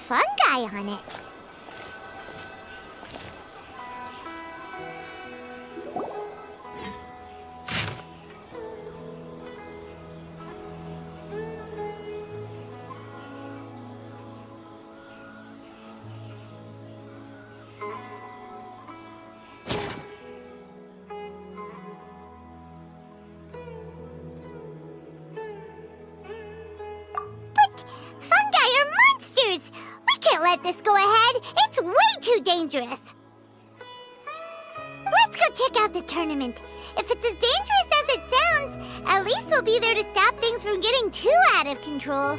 fungi on it. Let this go ahead. It's way too dangerous. Let's go check out the tournament. If it's as dangerous as it sounds, at least we'll be there to stop things from getting too out of control.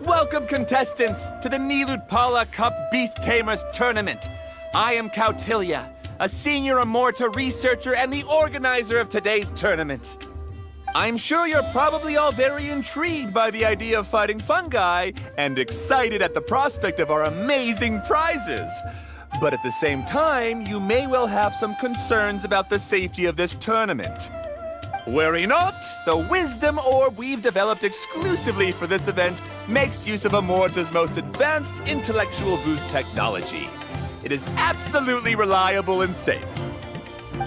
Welcome, contestants, to the Nilutpala Cup Beast Tamers Tournament. I am Kautilya, a senior Amorta researcher and the organizer of today's tournament. I'm sure you're probably all very intrigued by the idea of fighting fungi and excited at the prospect of our amazing prizes. But at the same time, you may well have some concerns about the safety of this tournament. Worry not, the wisdom orb we've developed exclusively for this event makes use of Amorta's most advanced intellectual boost technology. It is absolutely reliable and safe.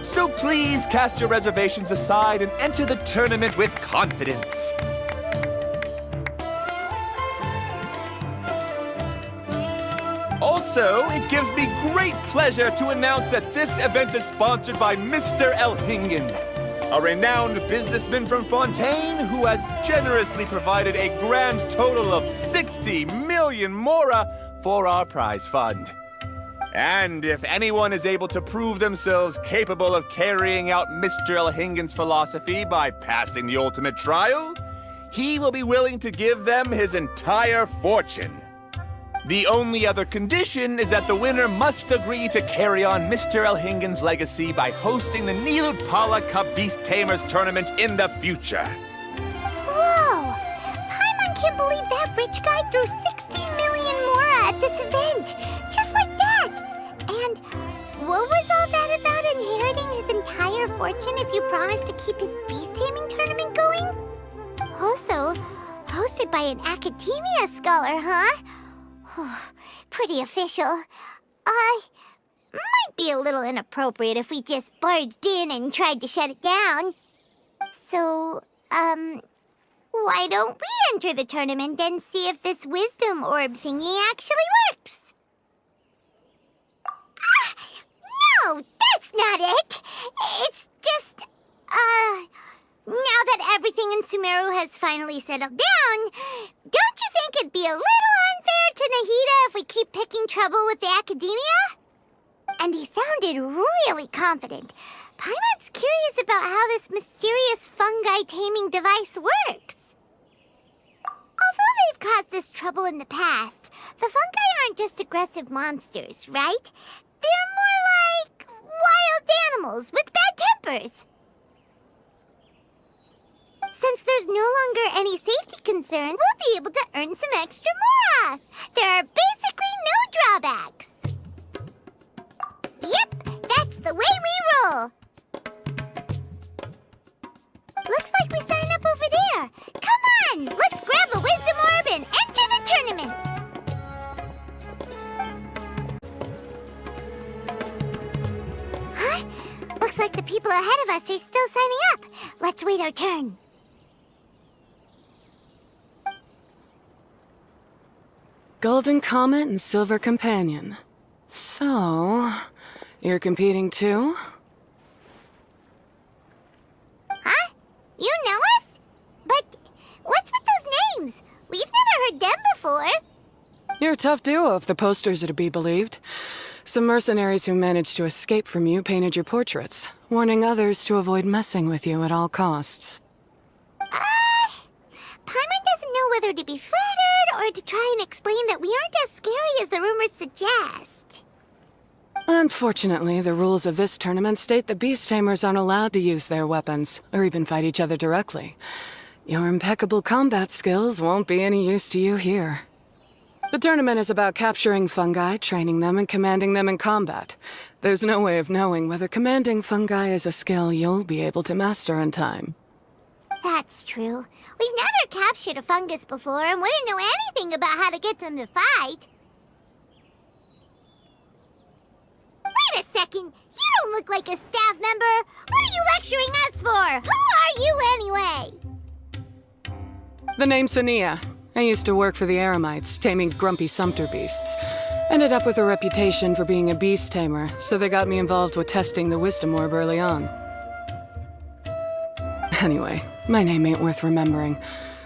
So please cast your reservations aside and enter the tournament with confidence. Also, it gives me great pleasure to announce that this event is sponsored by Mr. Elhingen, a renowned businessman from Fontaine who has generously provided a grand total of 60 million mora for our prize fund. And if anyone is able to prove themselves capable of carrying out Mr. Elhingen's philosophy by passing the ultimate trial, he will be willing to give them his entire fortune. The only other condition is that the winner must agree to carry on Mr. Elhingen's legacy by hosting the Nilutpala Cup Beast Tamers Tournament in the future. Whoa! Paimon can't believe that rich guy threw 60 million mora at this event! Just like that! And what was all that about inheriting his entire fortune if you promised to keep his beast taming tournament going? Also, hosted by an academia scholar, huh? Pretty official. Might be a little inappropriate if we just barged in and tried to shut it down. So, why don't we enter the tournament and see if this wisdom orb thingy actually works? No, that's not it! It's just, now that everything in Sumeru has finally settled down, don't you think it'd be a little unfair to Nahida if we keep picking trouble with the academia? And he sounded really confident. Paimon's curious about how this mysterious fungi taming device works. Although they've caused us trouble in the past, the fungi aren't just aggressive monsters, right? They're more like wild animals with bad tempers. Since there's no longer any safety concern, we'll be able to earn some extra mora. There are basically no drawbacks. Looks like the people ahead of us are still signing up. Let's wait our turn. Golden Comet and Silver Companion. So, you're competing too? Huh? You know us? But what's with those names? We've never heard them before. You're a tough duo if the posters are to be believed. Some mercenaries who managed to escape from you painted your portraits, warning others to avoid messing with you at all costs. Paimon doesn't know whether to be flattered or to try and explain that we aren't as scary as the rumors suggest. Unfortunately, the rules of this tournament state the beast tamers aren't allowed to use their weapons, or even fight each other directly. Your impeccable combat skills won't be any use to you here. The tournament is about capturing fungi, training them, and commanding them in combat. There's no way of knowing whether commanding fungi is a skill you'll be able to master in time. That's true. We've never captured a fungus before and wouldn't know anything about how to get them to fight. Wait a second! You don't look like a staff member! What are you lecturing us for? Who are you anyway? The name's Ania. I used to work for the Eremites, taming grumpy sumpter beasts. Ended up with a reputation for being a beast tamer, so they got me involved with testing the wisdom orb early on. Anyway, my name ain't worth remembering.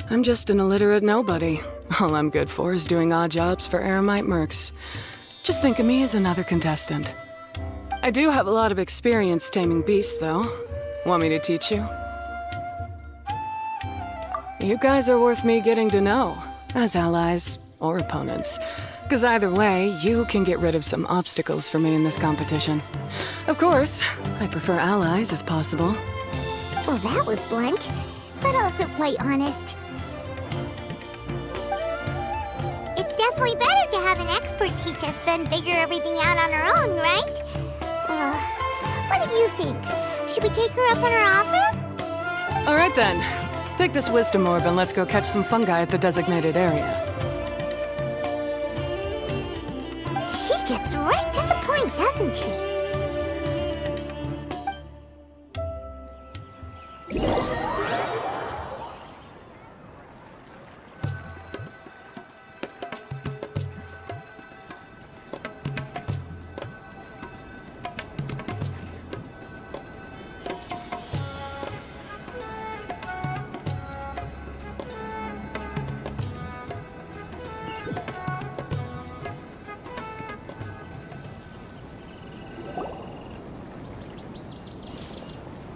I'm just an illiterate nobody. All I'm good for is doing odd jobs for Eremite mercs. Just think of me as another contestant. I do have a lot of experience taming beasts, though. Want me to teach you? You guys are worth me getting to know, as allies or opponents. Because either way, you can get rid of some obstacles for me in this competition. Of course, I prefer allies if possible. Well, that was blunt, but also quite honest. It's definitely better to have an expert teach us than figure everything out on our own, right? What do you think? Should we take her up on her offer? All right then. Take this wisdom orb and let's go catch some fungi at the designated area. She gets right to the point, doesn't she?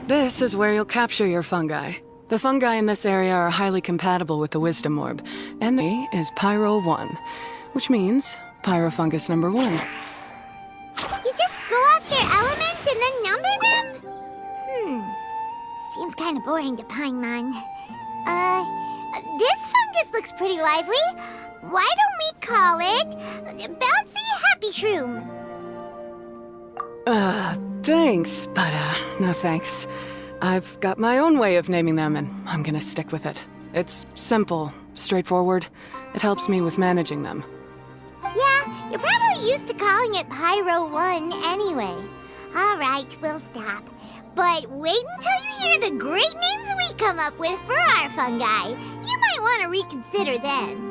This is where you'll capture your fungi. The fungi in this area are highly compatible with the wisdom orb, and the is Pyro 1, which means Pyrofungus number 1. You just go off their elements and then number them? Seems kind of boring to Paimon. This fungus looks pretty lively. Why don't we call it Bouncy Happy Shroom? Thanks, but no thanks. I've got my own way of naming them, and I'm gonna stick with it. It's simple, straightforward. It helps me with managing them. Yeah, you're probably used to calling it Pyro 1 anyway. All right, we'll stop. But wait until you hear the great names we come up with for our fungi. You might want to reconsider then.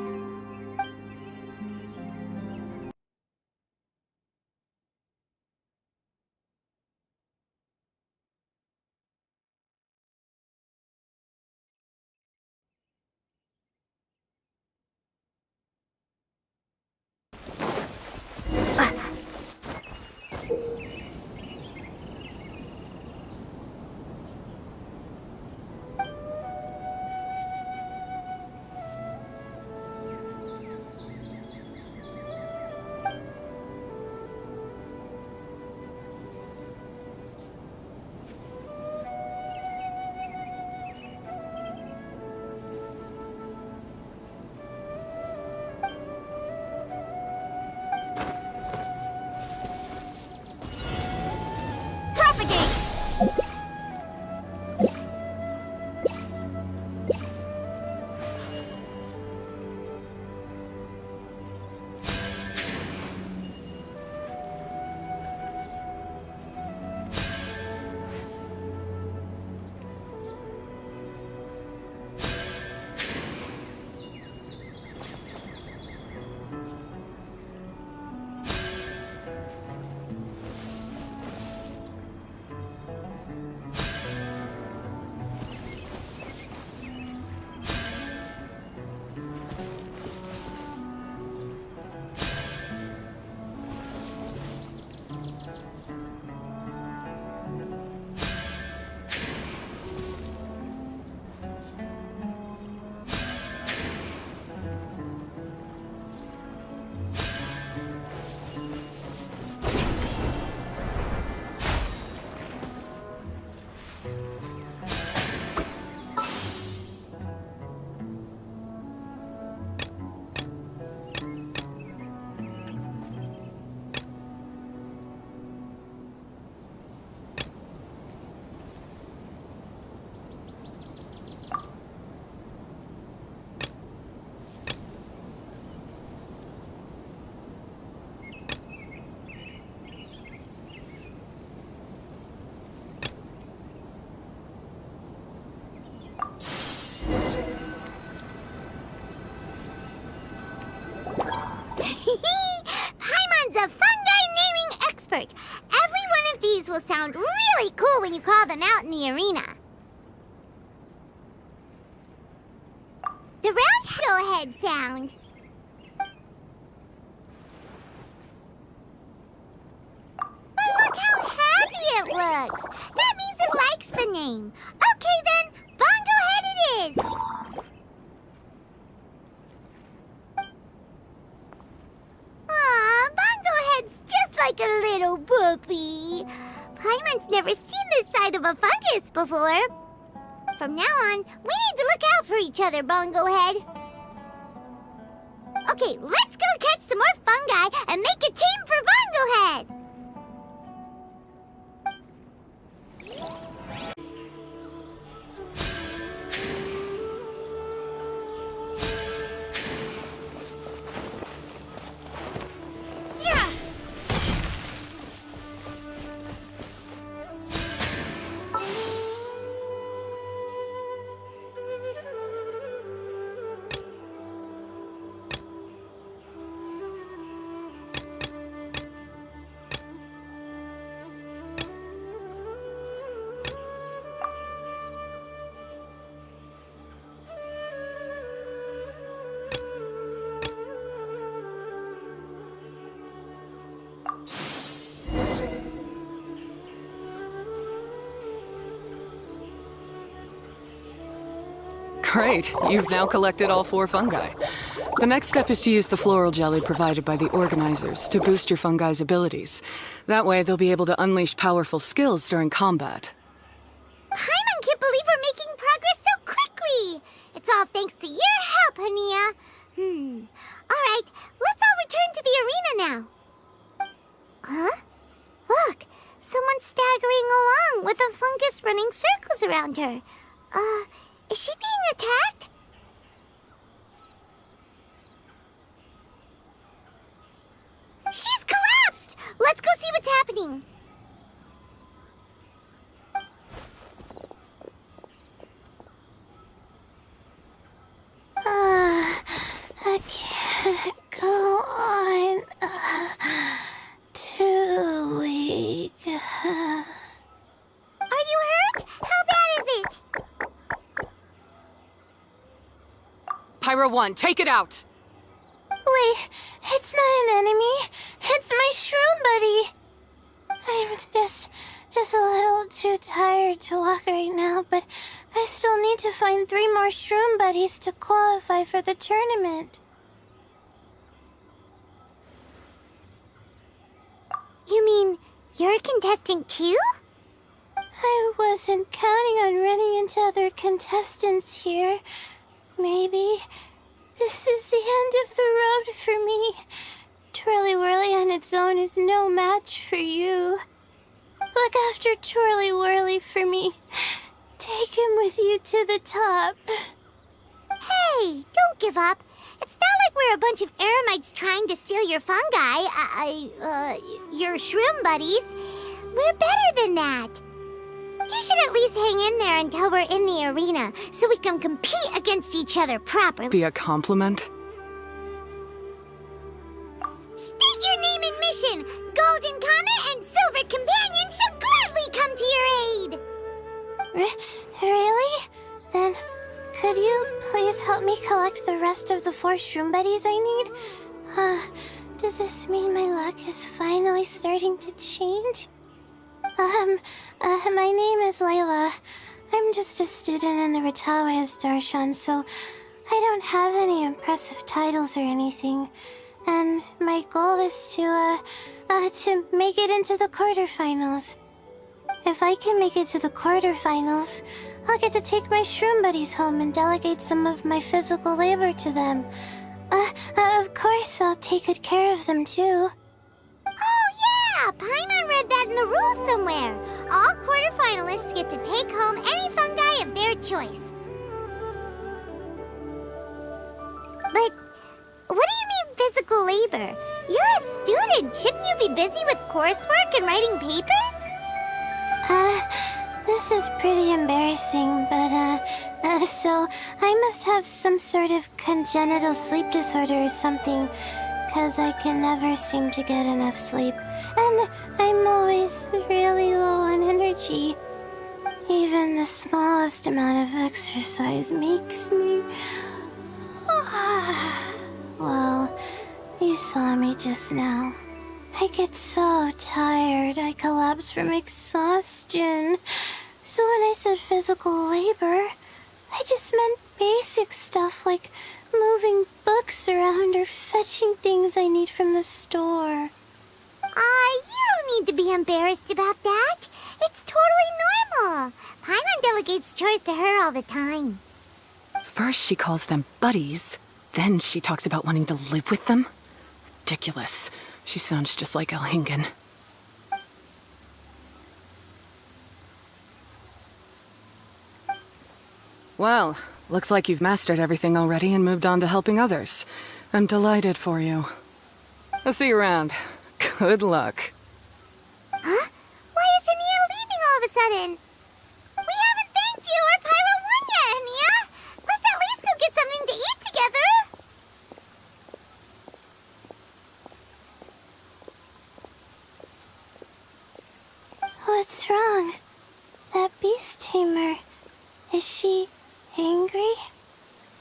Every one of these will sound really cool when you call them out in the arena. The round go-ahead sound. But look how happy it looks. That means it likes the name. Okay then, Bongo Head it is. Aw, Bongo Head's just like a little puppy. Paimon's never seen this side of a fungus before. From now on, we need to look out for each other, Bongo Head. Okay, let's go catch some more fungi and make a team for Bongo Head. Yeah. Great, you've now collected all 4 fungi. The next step is to use the floral jelly provided by the organizers to boost your fungi's abilities. That way, they'll be able to unleash powerful skills during combat. Paimon can't believe we're making progress so quickly. It's all thanks to your help, Hania. All right, let's all return to the arena now. Huh? Look, someone's staggering along with a fungus running circles around her. Is she being attacked? She's collapsed! Let's go see what's happening. I can't go on. Too weak. Are you hurt? How bad is it? Pyro 1, take it out! Wait, it's not an enemy. It's my shroom buddy. I'm just a little too tired to walk right now, but I still need to find 3 more shroom buddies to qualify for the tournament. You mean you're a contestant too? I wasn't counting on running into other contestants here. Maybe this is the end of the road for me. Twirly Whirly on its own is no match for you. Look after Twirly Whirly for me. Take him with you to the top. Hey, don't give up. It's not like we're a bunch of eremites trying to steal your fungi. Your shroom buddies. We're better than that. You should at least hang in there until we're in the arena, so we can compete against each other properly. Be a compliment? State your name and mission! Golden Comet and Silver Companion shall gladly come to your aid! Really? Then, could you please help me collect the rest of the 4 shroom buddies I need? Does this mean my luck is finally starting to change? My name is Layla. I'm just a student in the Ratawa's Darshan, so I don't have any impressive titles or anything. And my goal is to make it into the quarterfinals. If I can make it to the quarterfinals, I'll get to take my shroom buddies home and delegate some of my physical labor to them. Of course, I'll take good care of them, too. Oh, yeah! Paimon read that in the rules somewhere. All quarterfinalists get to take home any fungi of their choice. But what do you mean physical labor? You're a student. Shouldn't you be busy with coursework and writing papers? This is pretty embarrassing, but, so I must have some sort of congenital sleep disorder or something, 'cause I can never seem to get enough sleep. and I'm always really low on energy. Even the smallest amount of exercise makes me... Well, you saw me just now. I get so tired, I collapse from exhaustion. So when I said physical labor, I just meant basic stuff like moving books around or fetching things I need from the store. You don't need to be embarrassed about that. It's totally normal. Paimon delegates chores to her all the time. First she calls them buddies, then she talks about wanting to live with them. Ridiculous. She sounds just like Elhingen. Well, looks like you've mastered everything already and moved on to helping others. I'm delighted for you. I'll see you around. Good luck. Huh? Why is Ania leaving all of a sudden? We haven't thanked you or Pyro 1 yet, Ania! Let's at least go get something to eat together! What's wrong? That beast tamer, is she angry?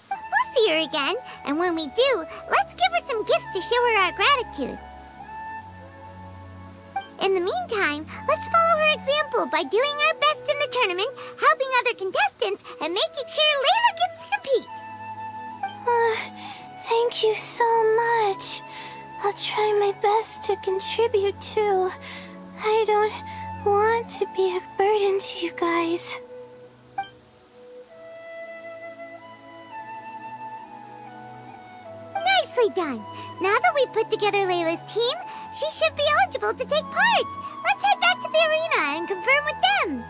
We'll see her again, and when we do, let's give her some gifts to show her our gratitude. In the meantime, let's follow her example by doing our best in the tournament, helping other contestants, and making sure Layla gets to compete. Thank you so much. I'll try my best to contribute too. I don't want to be a burden to you guys. Nicely done. Now that we put together Layla's team, she should be eligible to take part. Let's head back to the arena and confirm with them.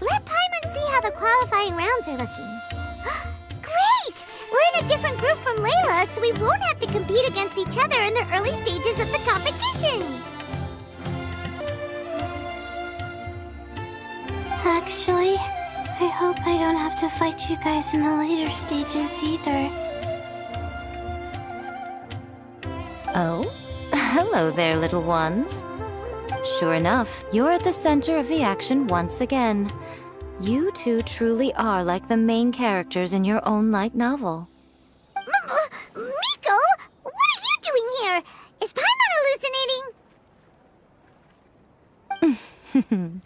Let Paimon see how the qualifying rounds are looking. Great! We're in a different group from Layla, so we won't have to compete against each other in the early stages of the competition. Actually, I hope I don't have to fight you guys in the later stages either. Oh? Hello there, little ones. Sure enough, you're at the center of the action once again. You two truly are like the main characters in your own light novel. Miko? What are you doing here? Is Paimon hallucinating?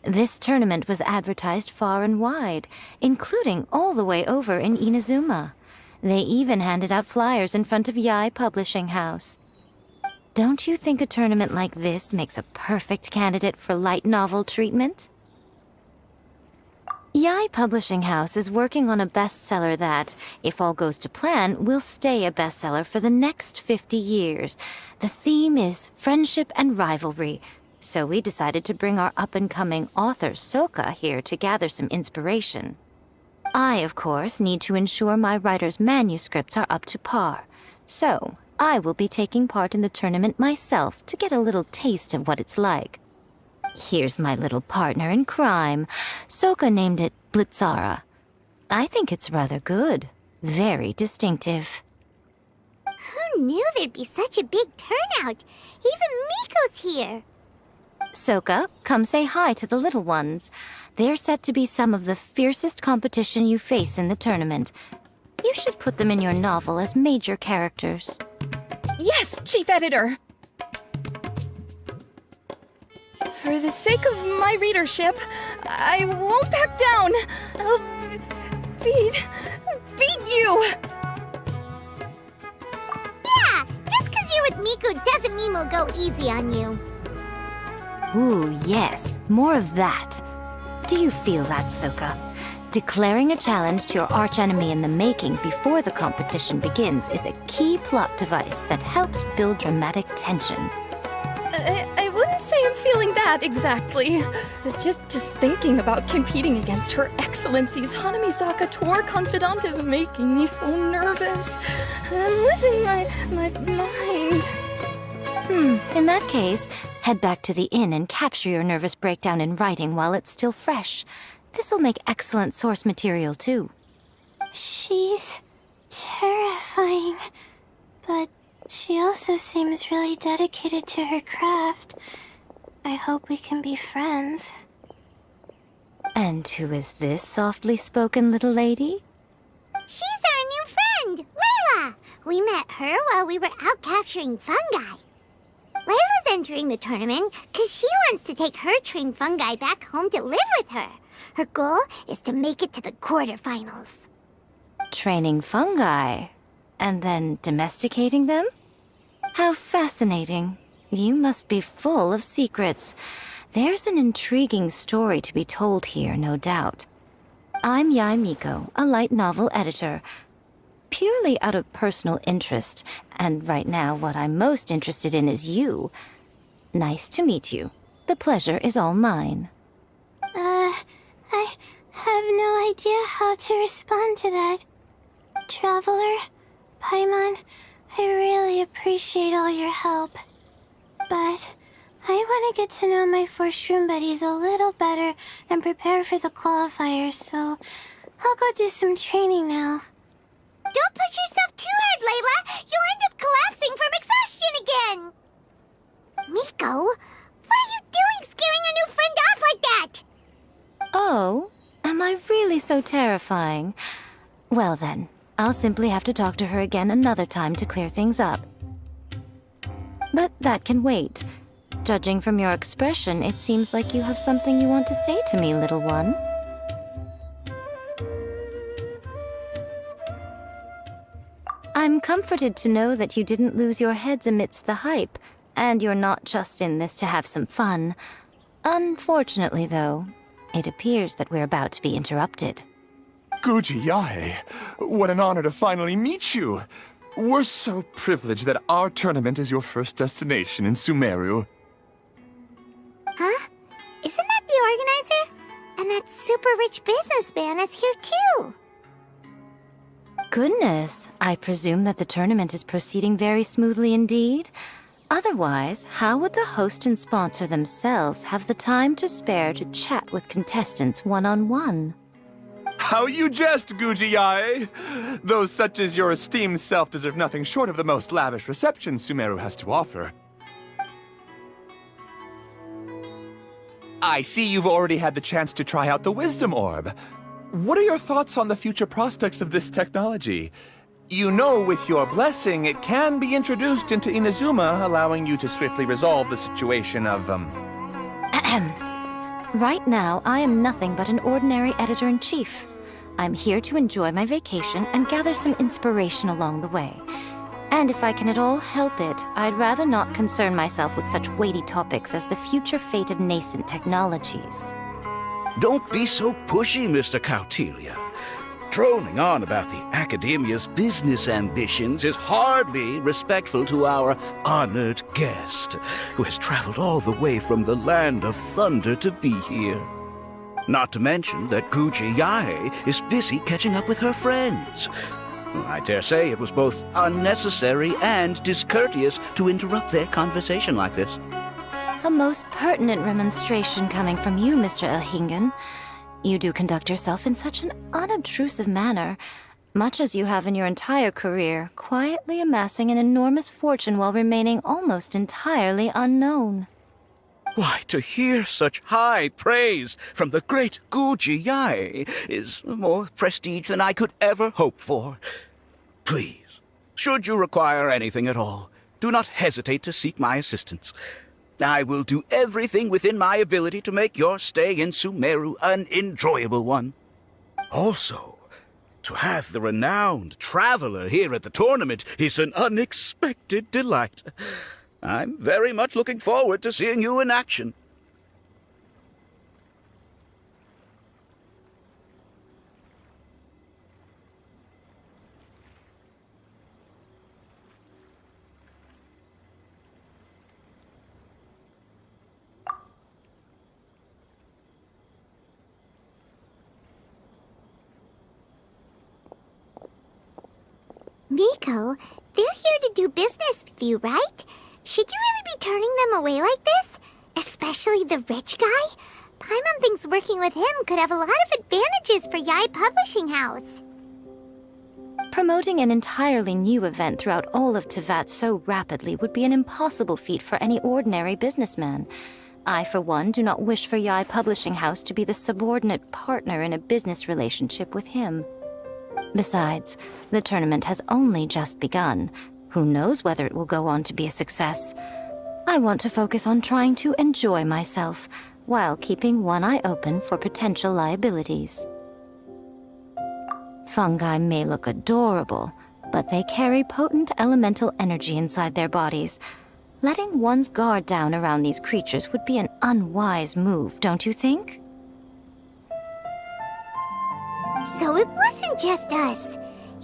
This tournament was advertised far and wide, including all the way over in Inazuma. They even handed out flyers in front of Yae Publishing House. Don't you think a tournament like this makes a perfect candidate for light novel treatment? Yae Publishing House is working on a bestseller that, if all goes to plan, will stay a bestseller for the next 50 years. The theme is friendship and rivalry, so we decided to bring our up-and-coming author Soka here to gather some inspiration. I, of course, need to ensure my writer's manuscripts are up to par, so I will be taking part in the tournament myself to get a little taste of what it's like. Here's my little partner in crime. Soka named it Blitzara. I think it's rather good. Very distinctive. Who knew there'd be such a big turnout? Even Miko's here. Soka, come say hi to the little ones. They're set to be some of the fiercest competition you face in the tournament. You should put them in your novel as major characters. Yes, Chief Editor! For the sake of my readership, I won't back down. I'll beat you! Yeah, just because you're with Miko doesn't mean we'll go easy on you. Ooh, yes. More of that. Do you feel that, Soka? Declaring a challenge to your archenemy in the making before the competition begins is a key plot device that helps build dramatic tension. I wouldn't say I'm feeling that exactly. Just thinking about competing against Her Excellency's Hanamizaka tour confidant is making me so nervous. I'm losing my mind. In that case, head back to the inn and capture your nervous breakdown in writing while it's still fresh. This'll make excellent source material, too. She's terrifying, but she also seems really dedicated to her craft. I hope we can be friends. And who is this softly spoken little lady? She's our new friend, Layla! We met her while we were out capturing fungi. Layla's entering the tournament because she wants to take her trained fungi back home to live with her. Her goal is to make it to the quarterfinals. Training fungi, and then domesticating them? How fascinating. You must be full of secrets. There's an intriguing story to be told here, no doubt. I'm Yae Miko, a light novel editor. Purely out of personal interest, and right now what I'm most interested in is you. Nice to meet you. The pleasure is all mine. I have no idea how to respond to that. Traveler, Paimon, I really appreciate all your help. But I want to get to know my 4 shroom buddies a little better and prepare for the qualifiers, so I'll go do some training now. Don't push yourself too hard, Layla! You'll end up collapsing from exhaustion again! Miko, what are you doing scaring a new friend off like that? Oh, am I really so terrifying? Well then, I'll simply have to talk to her again another time to clear things up. But that can wait. Judging from your expression, it seems like you have something you want to say to me, little one. I'm comforted to know that you didn't lose your heads amidst the hype, and you're not just in this to have some fun. Unfortunately, though, it appears that we're about to be interrupted. Guji Yae, what an honor to finally meet you. We're so privileged that our tournament is your first destination in Sumeru. Huh? Isn't that the organizer? And that super rich businessman is here too. Goodness, I presume that the tournament is proceeding very smoothly indeed. Otherwise, how would the host and sponsor themselves have the time to spare to chat with contestants one-on-one? How you jest, Guji Yae! Those such as your esteemed self deserve nothing short of the most lavish reception Sumeru has to offer. I see you've already had the chance to try out the Wisdom Orb. What are your thoughts on the future prospects of this technology? You know, with your blessing, it can be introduced into Inazuma, allowing you to swiftly resolve the situation of, Right now, I am nothing but an ordinary editor-in-chief. I'm here to enjoy my vacation and gather some inspiration along the way. And if I can at all help it, I'd rather not concern myself with such weighty topics as the future fate of nascent technologies. Don't be so pushy, Mr. Cautelia. Droning on about the Academia's business ambitions is hardly respectful to our honored guest, who has traveled all the way from the land of thunder to be here. Not to mention that Guji Yae is busy catching up with her friends. I dare say it was both unnecessary and discourteous to interrupt their conversation like this. A most pertinent remonstration coming from you, Mr. Elhingen. You do conduct yourself in such an unobtrusive manner, much as you have in your entire career, quietly amassing an enormous fortune while remaining almost entirely unknown. Why, to hear such high praise from the great Guji Yae is more prestige than I could ever hope for. Please, should you require anything at all, do not hesitate to seek my assistance. I will do everything within my ability to make your stay in Sumeru an enjoyable one. Also, to have the renowned traveler here at the tournament is an unexpected delight. I'm very much looking forward to seeing you in action. Miko, they're here to do business with you, right? Should you really be turning them away like this? Especially the rich guy? Paimon thinks working with him could have a lot of advantages for Yai Publishing House. Promoting an entirely new event throughout all of Teyvat so rapidly would be an impossible feat for any ordinary businessman. I, for one, do not wish for Yai Publishing House to be the subordinate partner in a business relationship with him. Besides, the tournament has only just begun. Who knows whether it will go on to be a success? I want to focus on trying to enjoy myself, while keeping one eye open for potential liabilities. Fungi may look adorable, but they carry potent elemental energy inside their bodies. Letting one's guard down around these creatures would be an unwise move, don't you think? So it wasn't just us.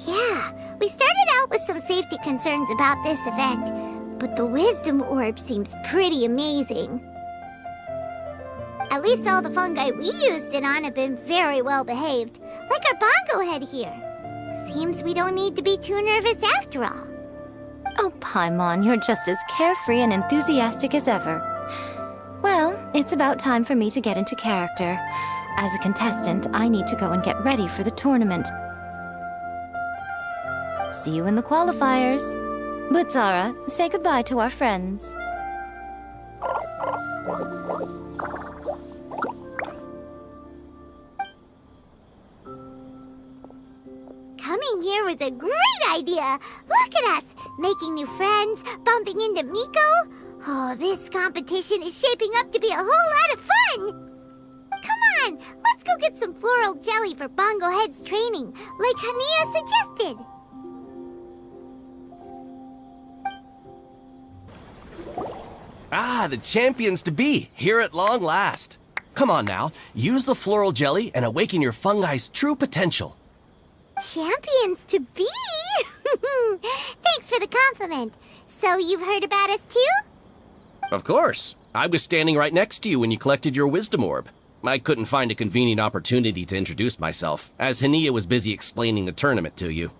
Yeah, we started out with some safety concerns about this event, but the wisdom orb seems pretty amazing. At least all the fungi we used it on have been very well behaved, like our bongo head here. Seems we don't need to be too nervous after all. Oh, Paimon, you're just as carefree and enthusiastic as ever. Well, it's about time for me to get into character. As a contestant, I need to go and get ready for the tournament. See you in the qualifiers. Blitzara, say goodbye to our friends. Coming here was a great idea. Look at us, making new friends, bumping into Miko. Oh, this competition is shaping up to be a whole lot of fun. Come on, let's go get some floral jelly for Bongo Head's training, like Hania suggested. Ah, the champions to be, here at long last. Come on now, use the floral jelly and awaken your fungi's true potential. Champions to be? Thanks for the compliment. So you've heard about us too? Of course. I was standing right next to you when you collected your wisdom orb. I couldn't find a convenient opportunity to introduce myself, as Hania was busy explaining the tournament to you.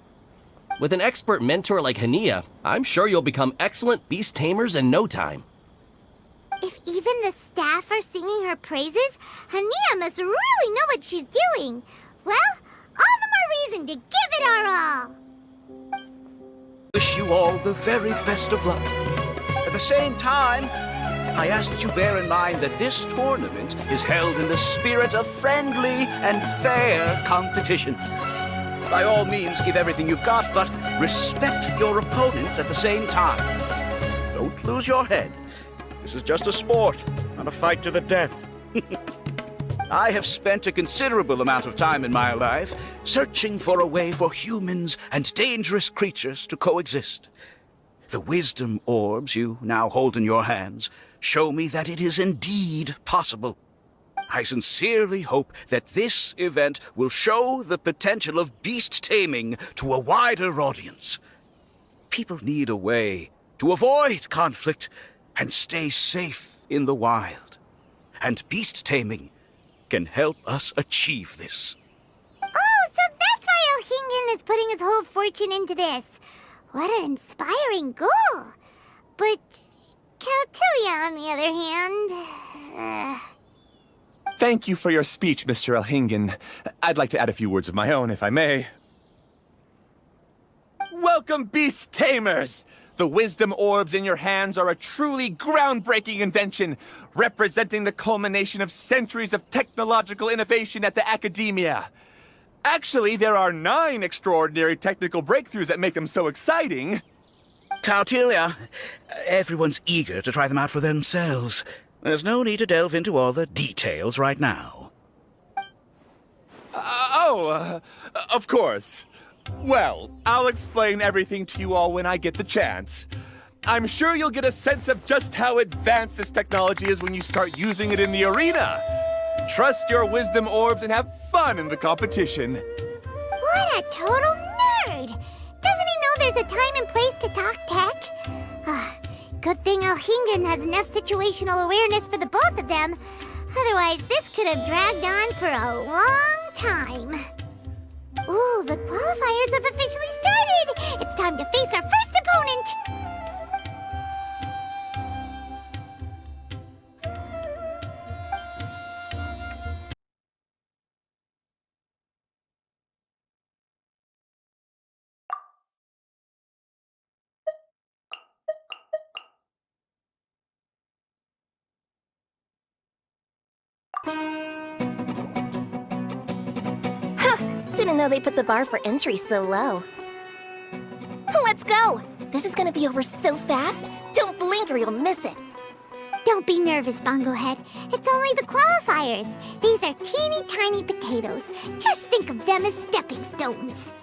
With an expert mentor like Hania, I'm sure you'll become excellent beast tamers in no time. If even the staff are singing her praises, Hania must really know what she's doing. Well, all the more reason to give it our all. Wish you all the very best of luck. At the same time, I ask that you bear in mind that this tournament is held in the spirit of friendly and fair competition. By all means, give everything you've got, but respect your opponents at the same time. Don't lose your head. This is just a sport, not a fight to the death. I have spent a considerable amount of time in my life searching for a way for humans and dangerous creatures to coexist. The wisdom orbs you now hold in your hands show me that it is indeed possible. I sincerely hope that this event will show the potential of beast taming to a wider audience. People need a way to avoid conflict and stay safe in the wild. And beast taming can help us achieve this. Oh, so that's why Elhingen is putting his whole fortune into this. What an inspiring goal. But Caltilia, on the other hand... Thank you for your speech, Mr. Elhingen. I'd like to add a few words of my own, if I may. Welcome, beast tamers! The wisdom orbs in your hands are a truly groundbreaking invention, representing the culmination of centuries of technological innovation at the academia. Actually, there are 9 extraordinary technical breakthroughs that make them so exciting. Caltilia, everyone's eager to try them out for themselves. There's no need to delve into all the details right now. Of course. Well, I'll explain everything to you all when I get the chance. I'm sure you'll get a sense of just how advanced this technology is when you start using it in the arena. Trust your wisdom orbs and have fun in the competition. What a total nerd! Doesn't he know there's a time and place to talk tech? Good thing Elhingen has enough situational awareness for the both of them. Otherwise, this could have dragged on for a long time. Ooh, the qualifiers have officially started! It's time to face our first opponent! Didn't know they put the bar for entry so low. Let's go! This is gonna be over so fast, don't blink or you'll miss it. Don't be nervous, Bongo Head. It's only the qualifiers. These are teeny tiny potatoes. Just think of them as stepping stones.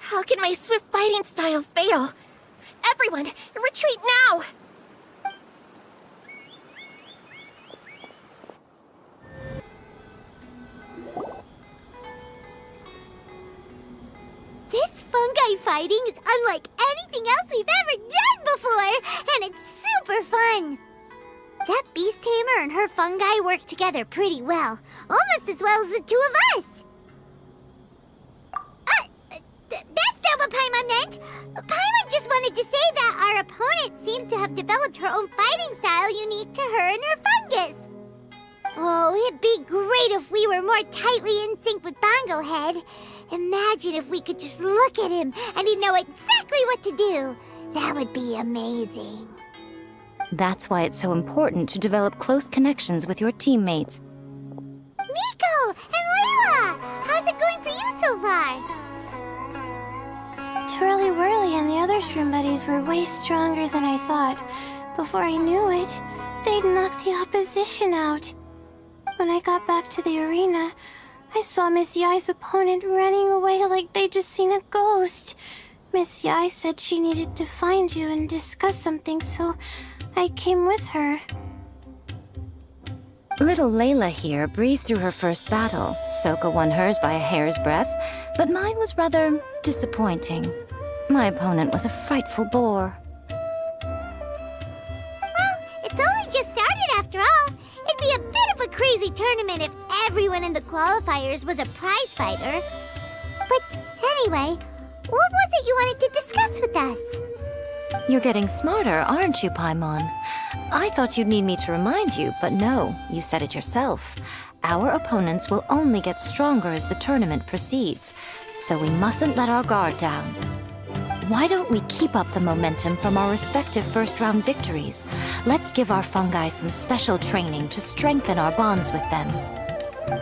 How can my swift fighting style fail? Everyone, retreat now! This fungi fighting is unlike anything else we've ever done before, and it's super fun. That beast tamer and her fungi work together pretty well, almost as well as the two of us. That's not what Paimon meant. Paimon just wanted to say that our opponent seems to have developed her own fighting style unique to her and her fungus. Oh, it'd be great if we were more tightly in sync with Bongo Head. Imagine if we could just look at him and he'd know exactly what to do. That would be amazing. That's why it's so important to develop close connections with your teammates. Miko and Layla! How's it going for you so far? Twirly Whirly and the other shroom buddies were way stronger than I thought. Before I knew it, they'd knocked the opposition out. When I got back to the arena, I saw Miss Yai's opponent running away like they'd just seen a ghost. Miss Yai said she needed to find you and discuss something, so I came with her. Little Layla here breezed through her first battle. Sokka won hers by a hair's breadth, but mine was rather disappointing. My opponent was a frightful bore. Well, it's only just started after all. It'd be a bit of a crazy tournament if everyone in the qualifiers was a prize fighter. But anyway, what was it you wanted to discuss with us? You're getting smarter, aren't you, Paimon? I thought you'd need me to remind you, but no, you said it yourself. Our opponents will only get stronger as the tournament proceeds, so we mustn't let our guard down. Why don't we keep up the momentum from our respective first-round victories? Let's give our fungi some special training to strengthen our bonds with them.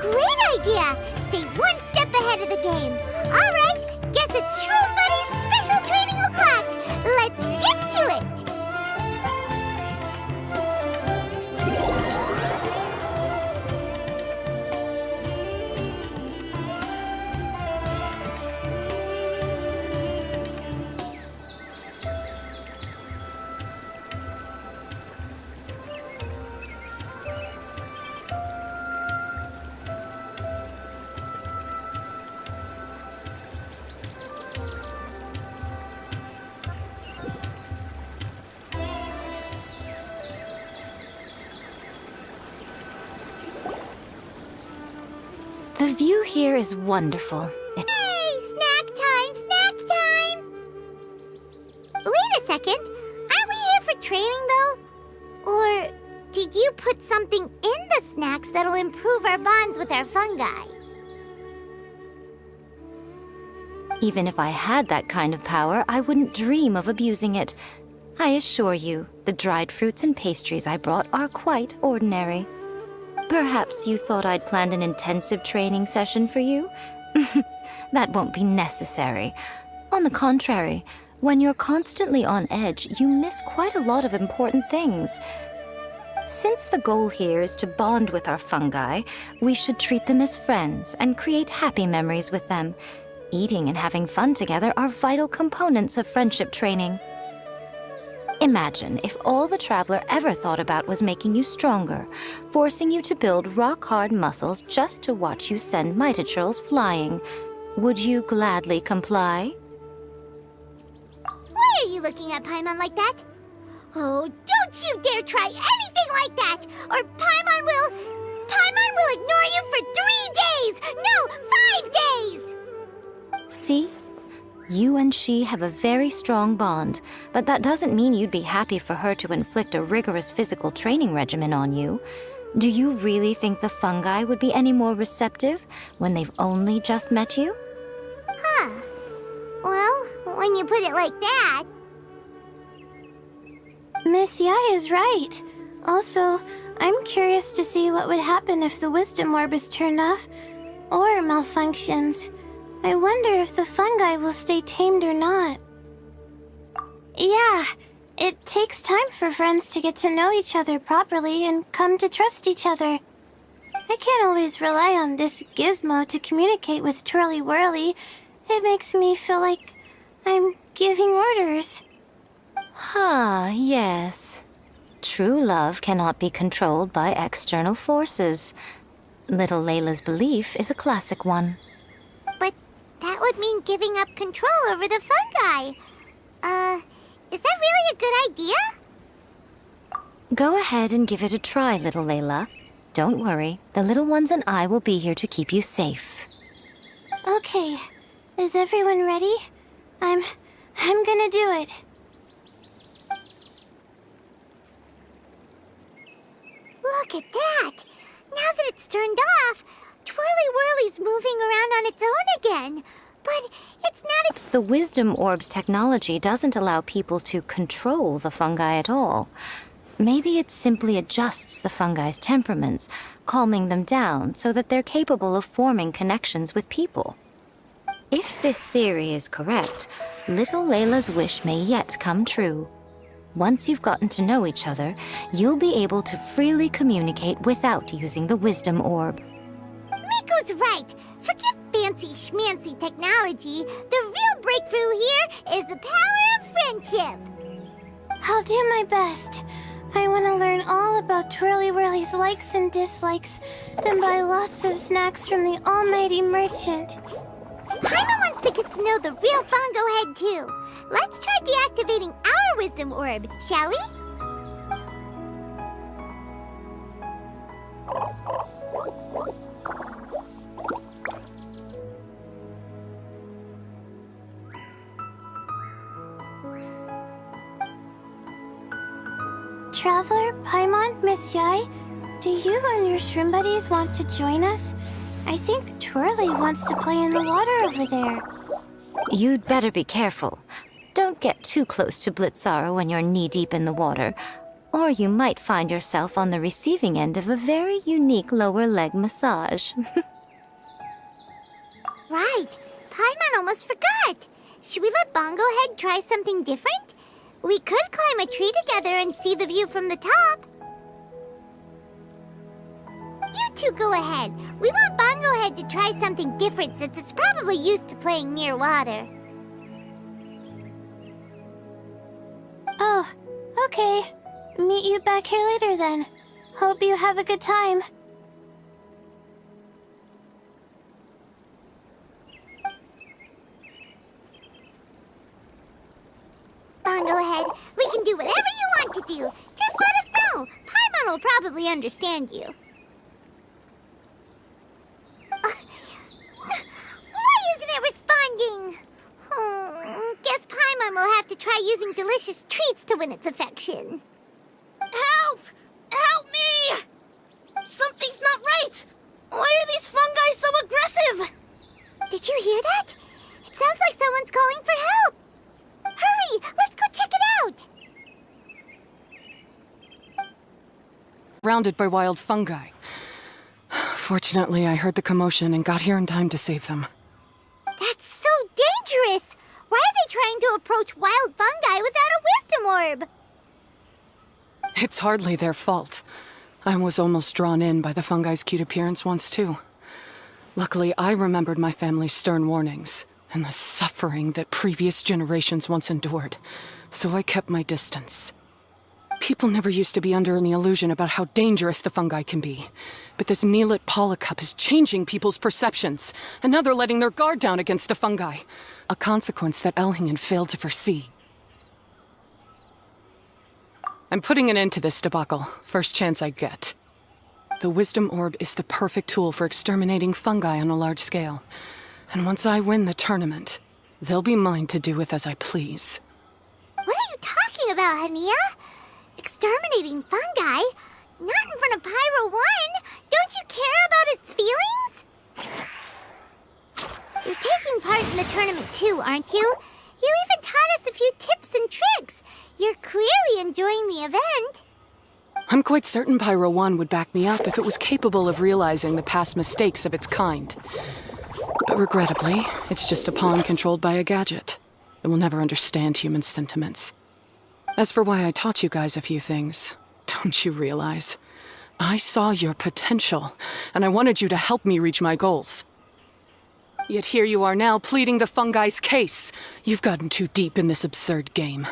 Great idea! Stay one step ahead of the game. All right, guess it's Shroom Buddy's special training o'clock. Let's get to it! The view here is wonderful. Hey, snack time, snack time! Wait a second. Aren't we here for training, though? Or did you put something in the snacks that'll improve our bonds with our fungi? Even if I had that kind of power, I wouldn't dream of abusing it. I assure you, the dried fruits and pastries I brought are quite ordinary. Perhaps you thought I'd planned an intensive training session for you? That won't be necessary. On the contrary, when you're constantly on edge, you miss quite a lot of important things. Since the goal here is to bond with our fungi, we should treat them as friends and create happy memories with them. Eating and having fun together are vital components of friendship training. Imagine if all the Traveler ever thought about was making you stronger, forcing you to build rock-hard muscles just to watch you send mitochurls flying. Would you gladly comply? Why are you looking at Paimon like that? Oh, don't you dare try anything like that, or Paimon will ignore you for 3 days! No, 5 days! See? You and she have a very strong bond, but that doesn't mean you'd be happy for her to inflict a rigorous physical training regimen on you. Do you really think the fungi would be any more receptive when they've only just met you? Huh. Well, when you put it like that... Miss Yai is right. Also, I'm curious to see what would happen if the wisdom orb is turned off or malfunctions. I wonder if the fungi will stay tamed or not. Yeah, it takes time for friends to get to know each other properly and come to trust each other. I can't always rely on this gizmo to communicate with Twirly Whirly. It makes me feel like I'm giving orders. Yes. True love cannot be controlled by external forces. Little Layla's belief is a classic one. But that would mean giving up control over the fungi. Is that really a good idea? Go ahead and give it a try, little Layla. Don't worry, the little ones and I will be here to keep you safe. Okay, is everyone ready? I'm gonna do it. Look at that! Now that it's turned off, Twirly Whirly's moving around on its own again. But it's not Perhaps the Wisdom Orb's technology doesn't allow people to control the fungi at all. Maybe it simply adjusts the fungi's temperaments, calming them down so that they're capable of forming connections with people. If this theory is correct, little Layla's wish may yet come true. Once you've gotten to know each other, you'll be able to freely communicate without using the Wisdom Orb. Miko's right! Forget fancy schmancy technology. The real breakthrough here is the power of friendship. I'll do my best. I want to learn all about Twirly Whirly's likes and dislikes, then buy lots of snacks from the almighty merchant. Paimon wants to get to know the real Bongo Head too. Let's try deactivating our Wisdom Orb, shall we? Traveler, Paimon, Miss Yai, do you and your shroom buddies want to join us? I think Twirly wants to play in the water over there. You'd better be careful. Don't get too close to Blitzara when you're knee-deep in the water, or you might find yourself on the receiving end of a very unique lower leg massage. Right. Paimon almost forgot. Should we let Bongo Head try something different? We could climb a tree together and see the view from the top. You two go ahead. We want Bongo Head to try something different since it's probably used to playing near water. Oh, okay. Meet you back here later then. Hope you have a good time. Bongo Head, we can do whatever you want to do. Just let us know. Paimon will probably understand you. Why isn't it responding? Guess Paimon will have to try using delicious treats to win its affection. Help! Help me! Something's not right! Why are these fungi so aggressive? Did you hear that? It sounds like someone's calling for help. Hurry! Let's go check it out! surrounded by wild fungi. Fortunately, I heard the commotion and got here in time to save them. That's so dangerous! Why are they trying to approach wild fungi without a wisdom orb? It's hardly their fault. I was almost drawn in by the fungi's cute appearance once, too. Luckily, I remembered my family's stern warnings and the suffering that previous generations once endured, so I kept my distance. People never used to be under any illusion about how dangerous the fungi can be. But this Neelut Polycup is changing people's perceptions, and now they're letting their guard down against the fungi. A consequence that Elhingen failed to foresee. I'm putting an end to this debacle, first chance I get. The Wisdom Orb is the perfect tool for exterminating fungi on a large scale. And once I win the tournament, they'll be mine to do with as I please. What are you talking about, Hania? Exterminating fungi? Not in front of Pyro 1! Don't you care about its feelings? You're taking part in the tournament too, aren't you? You even taught us a few tips and tricks. You're clearly enjoying the event. I'm quite certain Pyro 1 would back me up if it was capable of realizing the past mistakes of its kind. But regrettably, it's just a pawn controlled by a gadget. It will never understand human sentiments. As for why I taught you guys a few things, don't you realize? I saw your potential, and I wanted you to help me reach my goals. Yet here you are now pleading the fungi's case. You've gotten too deep in this absurd game.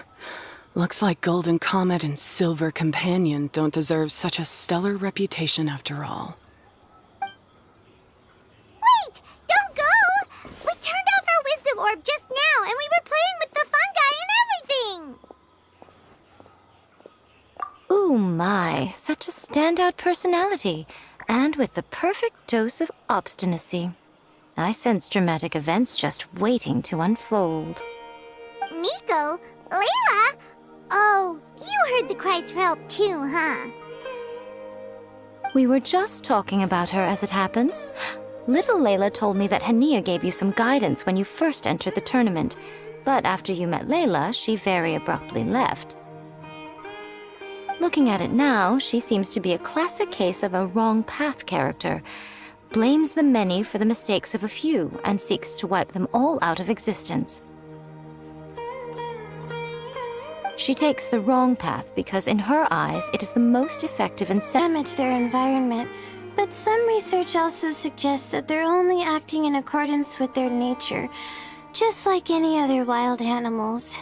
Looks like Golden Comet and Silver Companion don't deserve such a stellar reputation after all. Wait! Don't go! We turned off our wisdom orb just now, and we were playing with the fungi and everything! Ooh my, such a standout personality, and with the perfect dose of obstinacy. I sense dramatic events just waiting to unfold. Miko? Layla? Oh, you heard the cries for help too, huh? We were just talking about her as it happens. Little Layla told me that Hania gave you some guidance when you first entered the tournament, but after you met Layla, she very abruptly left. Looking at it now, she seems to be a classic case of a wrong path character. Blames the many for the mistakes of a few and seeks to wipe them all out of existence. She takes the wrong path because in her eyes it is the most effective in Damage their environment, but some research also suggests that they're only acting in accordance with their nature, just like any other wild animals.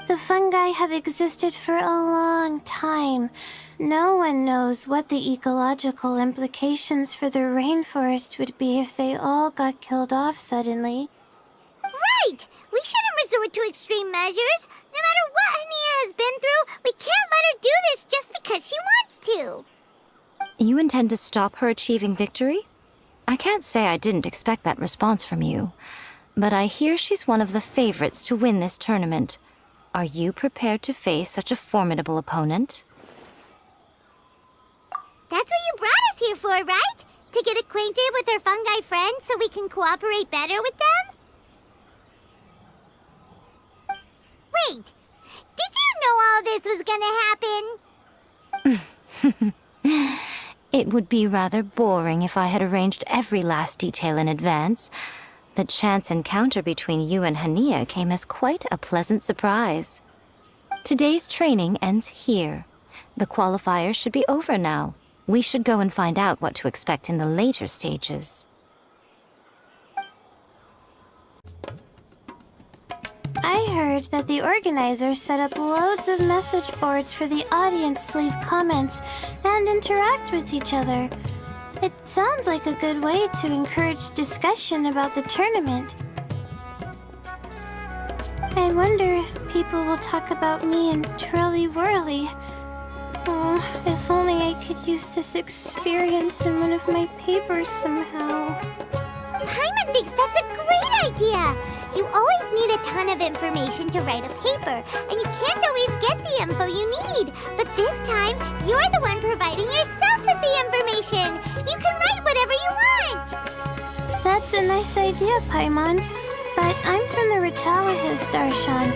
The fungi have existed for a long time. No one knows what the ecological implications for the rainforest would be if they all got killed off suddenly. Right! We shouldn't resort to extreme measures. No matter what Hania has been through, we can't let her do this just because she wants to. You intend to stop her achieving victory? I can't say I didn't expect that response from you, but I hear she's one of the favorites to win this tournament. Are you prepared to face such a formidable opponent? That's what you brought us here for, right? To get acquainted with our fungi friends so we can cooperate better with them? Wait, did you know all this was gonna happen? It would be rather boring if I had arranged every last detail in advance. The chance encounter between you and Hania came as quite a pleasant surprise. Today's training ends here. The qualifiers should be over now. We should go and find out what to expect in the later stages. I heard that the organizers set up loads of message boards for the audience to leave comments and interact with each other. It sounds like a good way to encourage discussion about the tournament. I wonder if people will talk about me and Twirly Whirly. Oh, if only I could use this experience in one of my papers somehow. Paimon thinks that's a great idea! You always need a ton of information to write a paper, and you can't always get the info you need. But this time, you're the one providing yourself with the information. You can write whatever you want. That's a nice idea, Paimon. But I'm from the Ratawahiz, Darshan.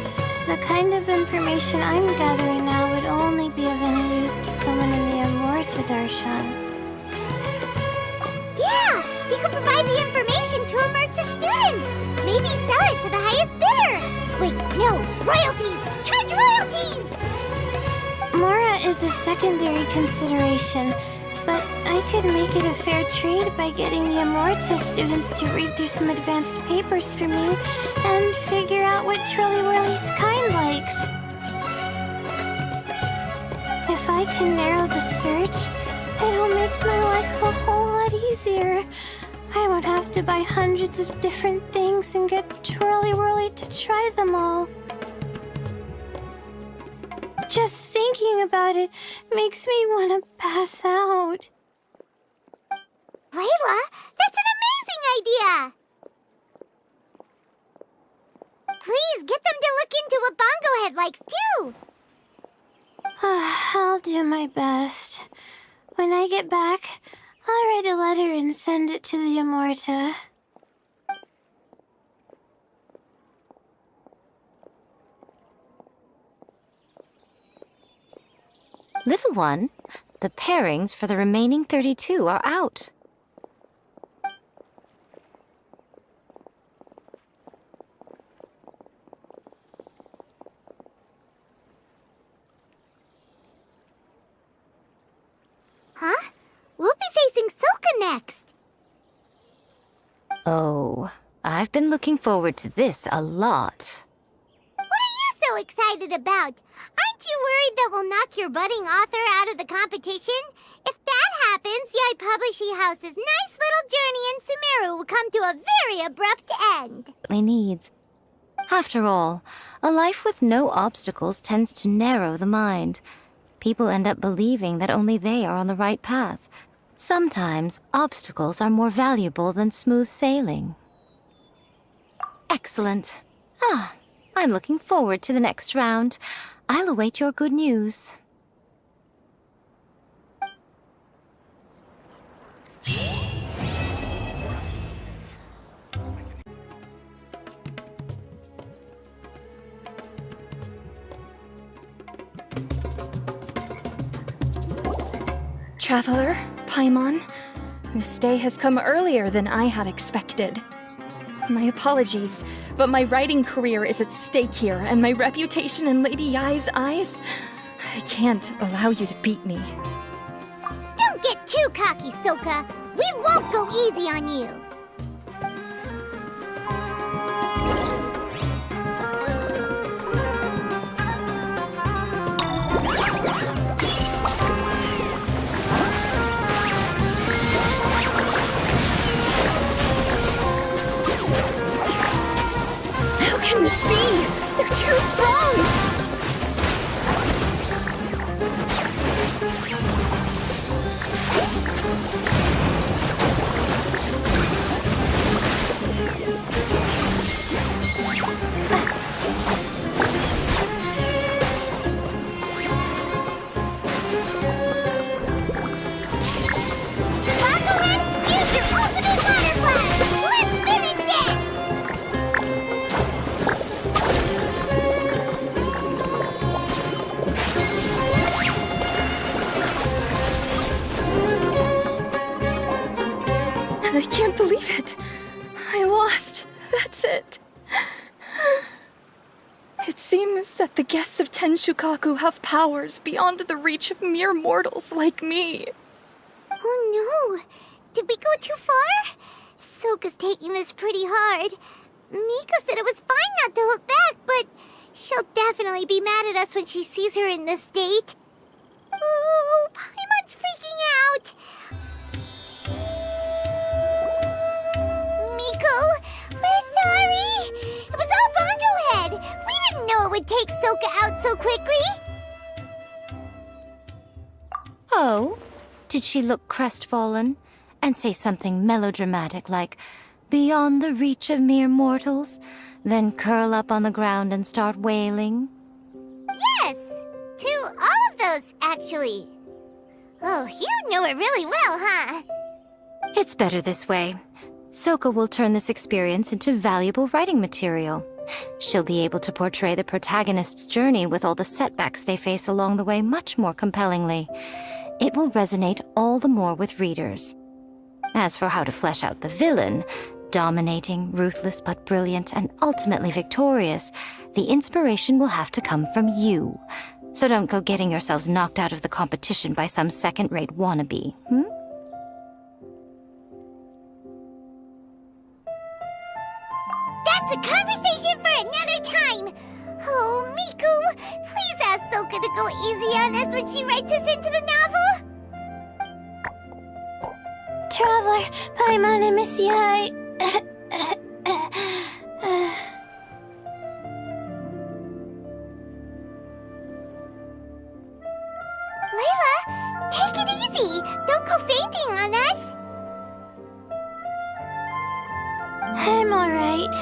The kind of information I'm gathering now would only be of any use to someone in Amorta, Darshan. Yeah, you can provide the information to Amurta students. Maybe sell it to the highest bidder. Wait, no, royalties! Charge royalties! Mora is a secondary consideration, but I could make it a fair trade by getting the Amorta students to read through some advanced papers for me and figure out what Trilly Whirly's kind likes. If I can narrow the search, it'll make my life a whole lot easier. I won't have to buy hundreds of different things and get Twirly Whirly to try them all. Just thinking about it makes me want to pass out. Layla, that's an amazing idea! Please get them to look into what Bongo Head likes too! I'll do my best. When I get back, I'll write a letter and send it to the Amorta. Little one, the pairings for the remaining 32 are out. Huh? We'll be facing Soka next! Oh, I've been looking forward to this a lot. What are you so excited about? Aren't you worried that we'll knock your budding author out of the competition? If that happens, Yai Publishing House's nice little journey in Sumeru will come to a very abrupt end. Needs. After all, a life with no obstacles tends to narrow the mind. People end up believing that only they are on the right path. Sometimes, obstacles are more valuable than smooth sailing. Excellent. I'm looking forward to the next round. I'll await your good news. Traveler, Paimon, this day has come earlier than I had expected. My apologies, but my writing career is at stake here, and my reputation in Lady Yai's eyes, I can't allow you to beat me. Don't get too cocky, Soka. We won't go easy on you. How can this be? They're too strong! Bongo Head, use your ultimate water blast! Let's finish this! I can't believe it. I lost. That's it. It seems that the guests of Tenshukaku have powers beyond the reach of mere mortals like me. Oh no! Did we go too far? Soka's taking this pretty hard. Miko said it was fine not to look back, but she'll definitely be mad at us when she sees her in this state. Oh, Paimon's freaking out! Miko, we're sorry! It was all Bongo Head! We didn't know it would take Soka out so quickly! Oh? Did she look crestfallen and say something melodramatic like, "Beyond the reach of mere mortals," then curl up on the ground and start wailing? Yes! To all of those, actually. Oh, you know it really well, huh? It's better this way. Soka will turn this experience into valuable writing material. She'll be able to portray the protagonist's journey with all the setbacks they face along the way much more compellingly. it will resonate all the more with readers. As for how to flesh out the villain, dominating, ruthless but brilliant, and ultimately victorious, the inspiration will have to come from you. So don't go getting yourselves knocked out of the competition by some second-rate wannabe, That's a conversation for another time. Oh, Miku, please ask Soka to go easy on us when she writes us into the novel. Traveler, Paimon and Missy, Layla, take it easy. Don't go fainting on us. I'm alright.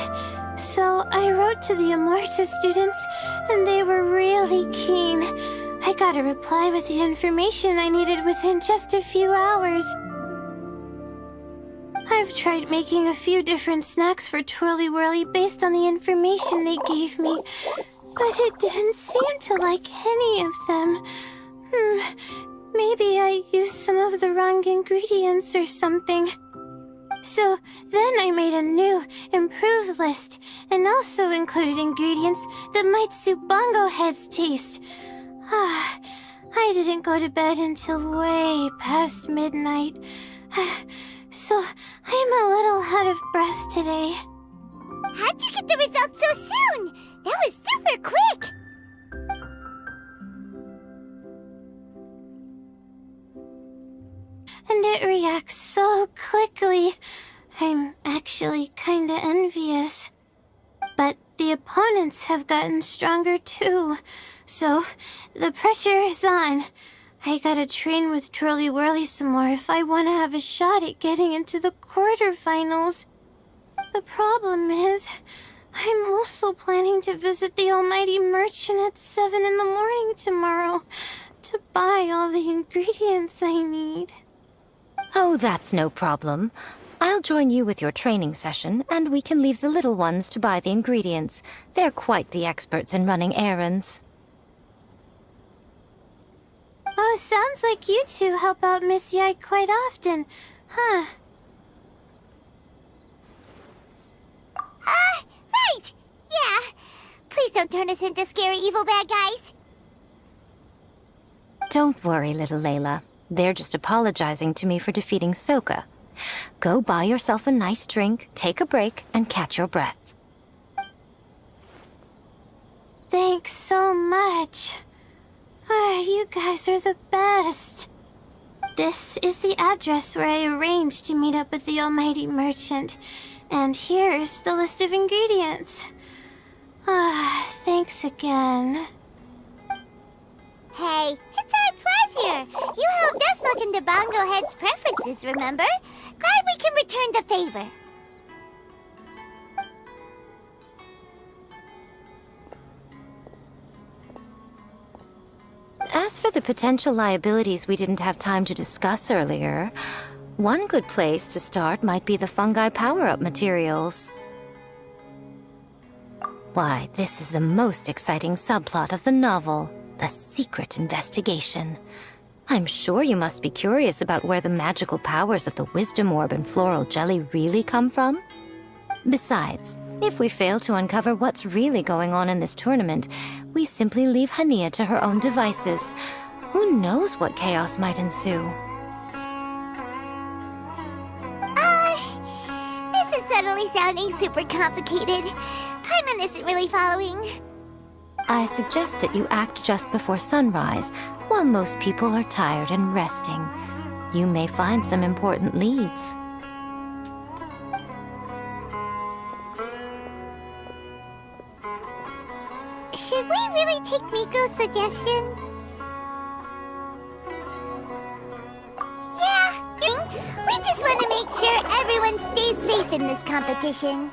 So I wrote to the Amorta students, and they were really keen. I got a reply with the information I needed within just a few hours. I've tried making a few different snacks for Twirly Whirly based on the information they gave me, but it didn't seem to like any of them. Maybe I used some of the wrong ingredients or something. So then I made a new, improved list, and also included ingredients that might suit Bongo Head's taste. I didn't go to bed until way past midnight, so I'm a little out of breath today. How'd you get the results so soon? That was super quick. And it reacts so quickly. I'm actually kinda envious. But the opponents have gotten stronger too, so the pressure is on. I gotta train with Twirly Whirly some more if I want to have a shot at getting into the quarterfinals. The problem is, I'm also planning to visit the Almighty Merchant at 7 in the morning tomorrow to buy all the ingredients I need. Oh, that's no problem. I'll join you with your training session, and we can leave the little ones to buy the ingredients. They're quite the experts in running errands. Oh, sounds like you two help out Miss Yai quite often, huh? Right. Yeah. Please don't turn us into scary evil bad guys. Don't worry, little Layla. They're just apologizing to me for defeating Soka. Go buy yourself a nice drink, take a break, and catch your breath. Thanks so much. You guys are the best. This is the address where I arranged to meet up with the Almighty Merchant. And here's the list of ingredients. Thanks again. Hey, it's our pleasure. You helped us look into Bongo Head's preferences, remember? Glad we can return the favor. As for the potential liabilities we didn't have time to discuss earlier, one good place to start might be the fungi power-up materials. Why, this is the most exciting subplot of the novel, the secret investigation. I'm sure you must be curious about where the magical powers of the Wisdom Orb and Floral Jelly really come from. Besides, if we fail to uncover what's really going on in this tournament, we simply leave Hania to her own devices. Who knows what chaos might ensue? This is suddenly sounding super complicated. Paimon isn't really following. I suggest that you act just before sunrise, while most people are tired and resting. You may find some important leads. Should we really take Miko's suggestion? Yeah, we just want to make sure everyone stays safe in this competition.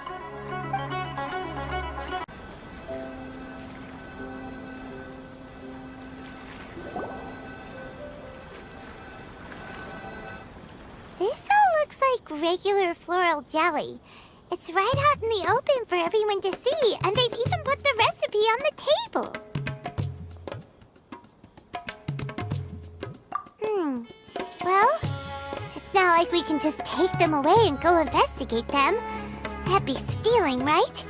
This all looks like regular floral jelly. It's right out in the open for everyone to see, and they've even put the recipe on the table. not like we can just take them away and go investigate them. That'd be stealing, right?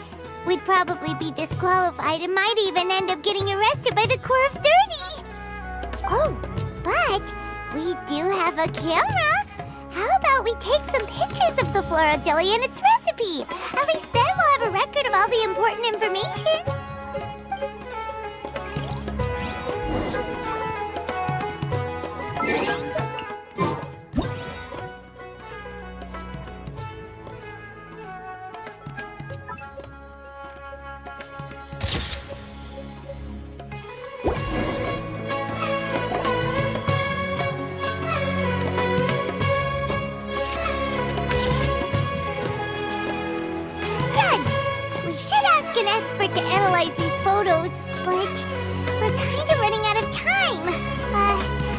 We'd probably be disqualified and might even end up getting arrested by the Corps of 30. Oh, but we do have a camera. How about we take some pictures of the floral jelly and its recipe? At least then we'll have a record of all the important information. An expert to analyze these photos, but we're kind of running out of time.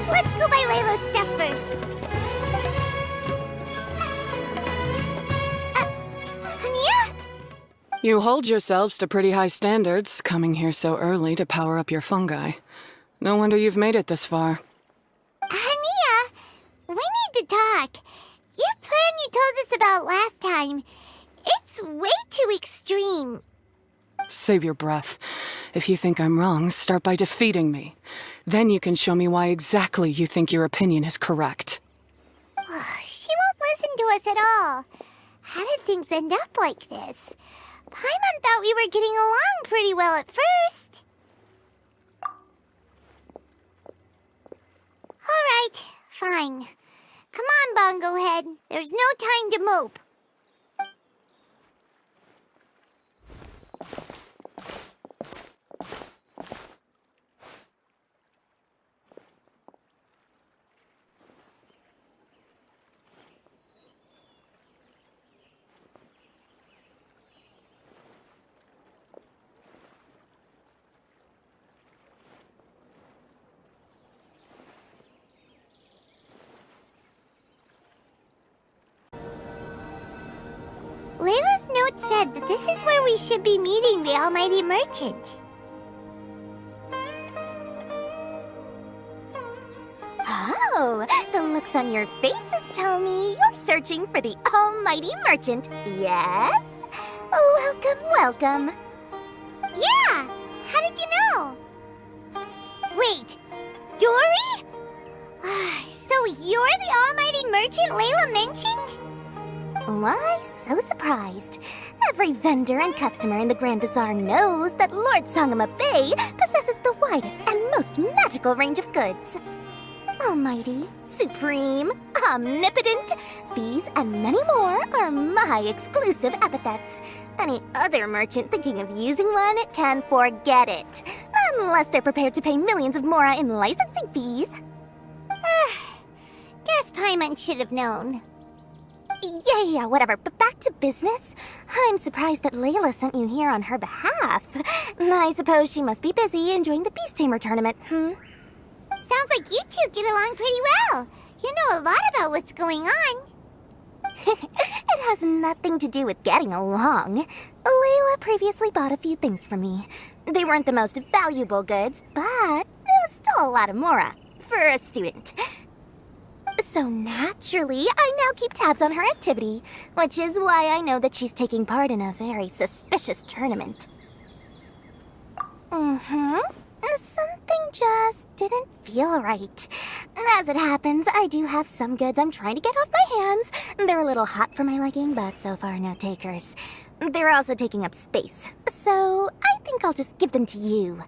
Let's go by Layla's stuff first. Hania? You hold yourselves to pretty high standards, coming here so early to power up your fungi. No wonder you've made it this far. Hania, we need to talk. Your plan you told us about last time, it's way too extreme. Save your breath. If you think I'm wrong, start by defeating me. Then you can show me why exactly you think your opinion is correct. She won't listen to us at all. How did things end up like this? Paimon thought we were getting along pretty well at first. All right, fine. Come on, Bongo Head. There's no time to mope. Layla's note said that this is where we should be meeting the Almighty Merchant. Oh, the looks on your faces tell me you're searching for the Almighty Merchant, yes? Welcome, welcome. Yeah! How did you know? Wait, Dory? So you're the Almighty Merchant Layla mentioned? Why so surprised? Every vendor and customer in the Grand Bazaar knows that Lord Sangama Bay possesses the widest and most magical range of goods. Almighty, supreme, omnipotent, these and many more are my exclusive epithets. Any other merchant thinking of using one can forget it, unless they're prepared to pay millions of mora in licensing fees. Guess Paimon should have known. Yeah, whatever, but back to business. I'm surprised that Layla sent you here on her behalf. I suppose she must be busy enjoying the Beast Tamer tournament, Sounds like you two get along pretty well. You know a lot about what's going on. It has nothing to do with getting along. Layla previously bought a few things from me. They weren't the most valuable goods, but there was still a lot of mora for a student. So naturally, I now keep tabs on her activity, which is why I know that she's taking part in a very suspicious tournament. Something just didn't feel right. As it happens, I do have some goods I'm trying to get off my hands. They're a little hot for my liking, but so far no takers. They're also taking up space, so I think I'll just give them to you.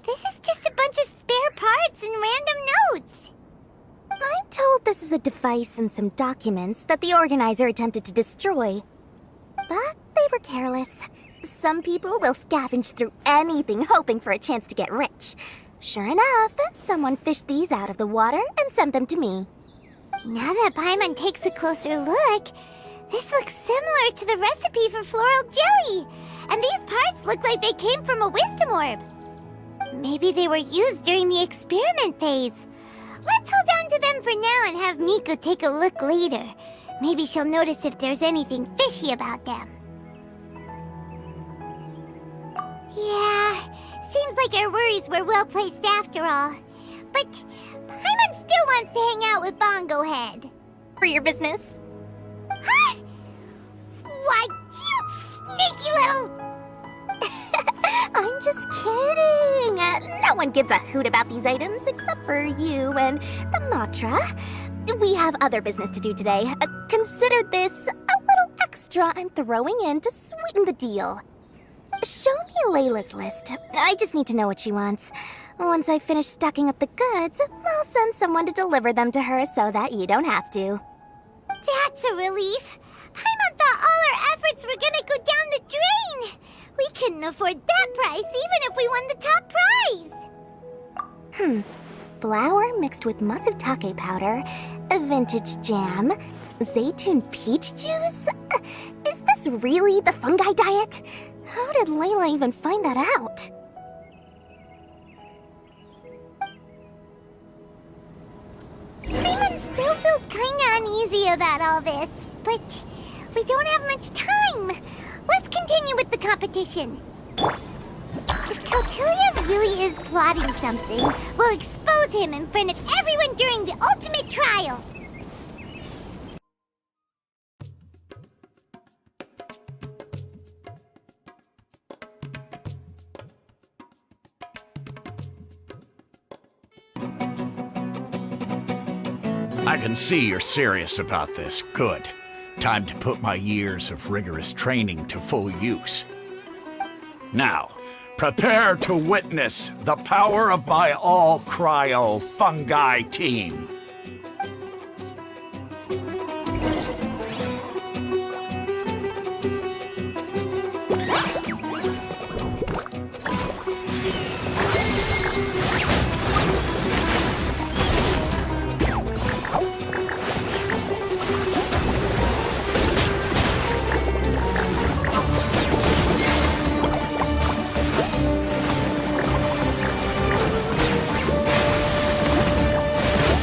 This is just a bunch of spare parts and random notes. I'm told this is a device and some documents that the organizer attempted to destroy. But they were careless. Some people will scavenge through anything hoping for a chance to get rich. Sure enough, someone fished these out of the water and sent them to me. Now that Paimon takes a closer look, this looks similar to the recipe for floral jelly. And these parts look like they came from a wisdom orb. Maybe they were used during the experiment phase. Let's hold on to them for now and have Miku take a look later. Maybe she'll notice if there's anything fishy about them. Yeah, seems like our worries were well placed after all. But Paimon still wants to hang out with Bongo Head? For your business. Huh? Why, you sneaky little... I'm just kidding. No one gives a hoot about these items except for you and the Matra. We have other business to do today. Consider this a little extra I'm throwing in to sweeten the deal. Show me Layla's list. I just need to know what she wants. Once I finish stocking up the goods, I'll send someone to deliver them to her so that you don't have to. That's a relief. Paimon thought all our efforts were gonna go down the drain. We couldn't afford that price even if we won the top prize. Flour mixed with matsutake powder, a vintage jam, zaytun peach juice? Is this really the fungi diet? How did Layla even find that out? Paimon still feels kinda uneasy about all this, but we don't have much time. Let's continue with the competition. If Kautilya really is plotting something, we'll expose him in front of everyone during the ultimate trial. I can see you're serious about this. Good. Time to put my years of rigorous training to full use. Now, prepare to witness the power of my all-cryo fungi team.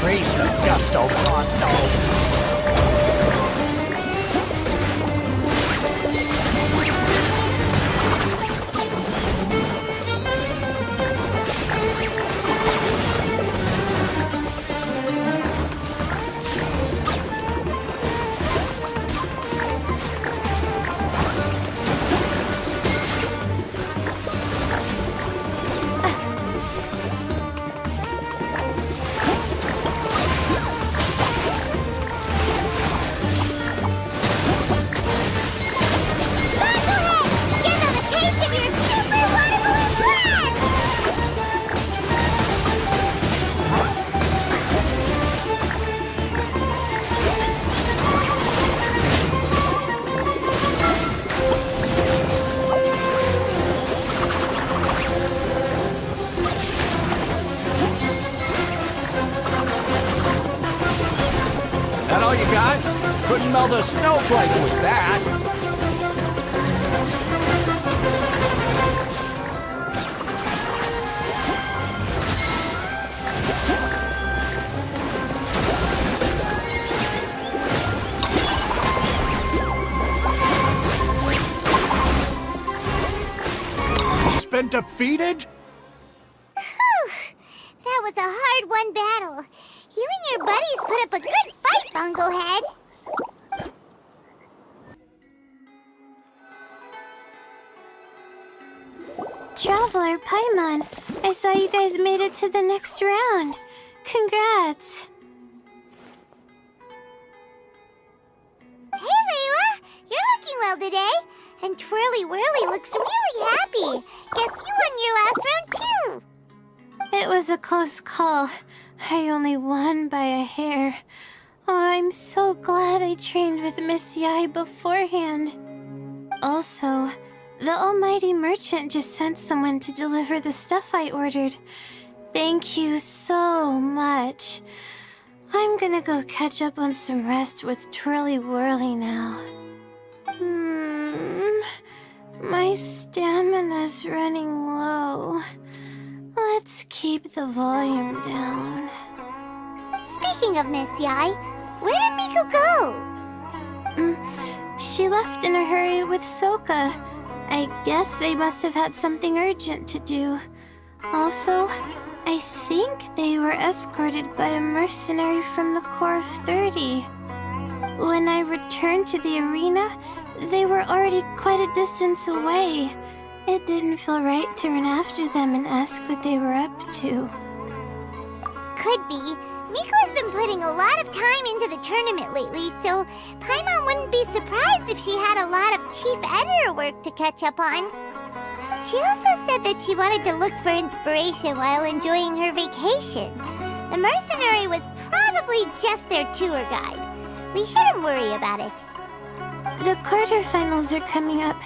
Praise the gusto, Costo. That all you got? Couldn't melt a snowflake with that. She's been defeated? Whew. That was a hard-won battle. You and your buddies put up a good fight, Bongo Head. Traveler, Paimon, I saw you guys made it to the next round. Congrats. Hey, Layla! You're looking well today. And Twirly Whirly looks really happy. Guess you won your last round, too. It was a close call. I only won by a hair. Oh, I'm so glad I trained with Miss Yai beforehand. Also, the almighty merchant just sent someone to deliver the stuff I ordered. Thank you so much. I'm gonna go catch up on some rest with Twirly Whirly now. My stamina's running low. Let's keep the volume down. Speaking of Miss Yai, where did Miko go? She left in a hurry with Soka. I guess they must have had something urgent to do. Also, I think they were escorted by a mercenary from the Corps of 30. When I returned to the arena, they were already quite a distance away. It didn't feel right to run after them and ask what they were up to. Could be. Miko has been putting a lot of time into the tournament lately, so Paimon wouldn't be surprised if she had a lot of chief editor work to catch up on. She also said that she wanted to look for inspiration while enjoying her vacation. The mercenary was probably just their tour guide. We shouldn't worry about it. The quarterfinals are coming up.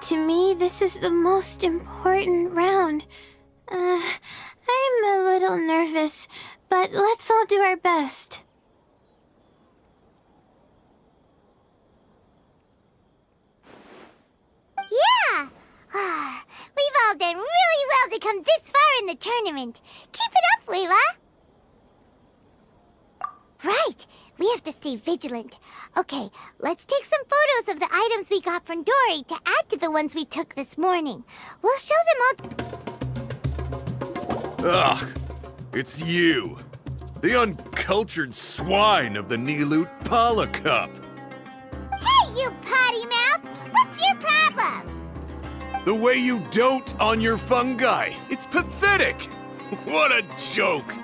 To me, this is the most important round. I'm a little nervous, but let's all do our best. Yeah! We've all done really well to come this far in the tournament. Keep it up, Layla! Right! We have to stay vigilant. Okay, let's take some photos of the items we got from Dory to add to the ones we took this morning. We'll show them all... Ugh, it's you. The uncultured swine of the Nilut Pala Cup. Hey, you potty mouth! What's your problem? The way you dote on your fungi. It's pathetic. What a joke.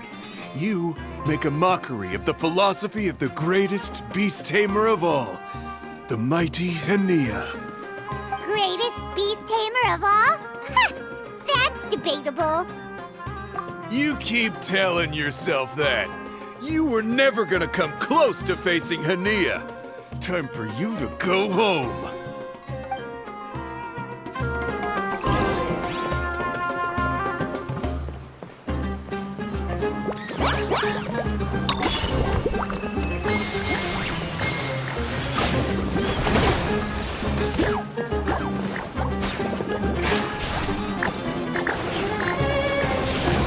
You make a mockery of the philosophy of the greatest beast tamer of all, the mighty Henia. Greatest beast tamer of all? Ha! That's debatable. You keep telling yourself that. You were never gonna come close to facing Henia. Time for you to go home.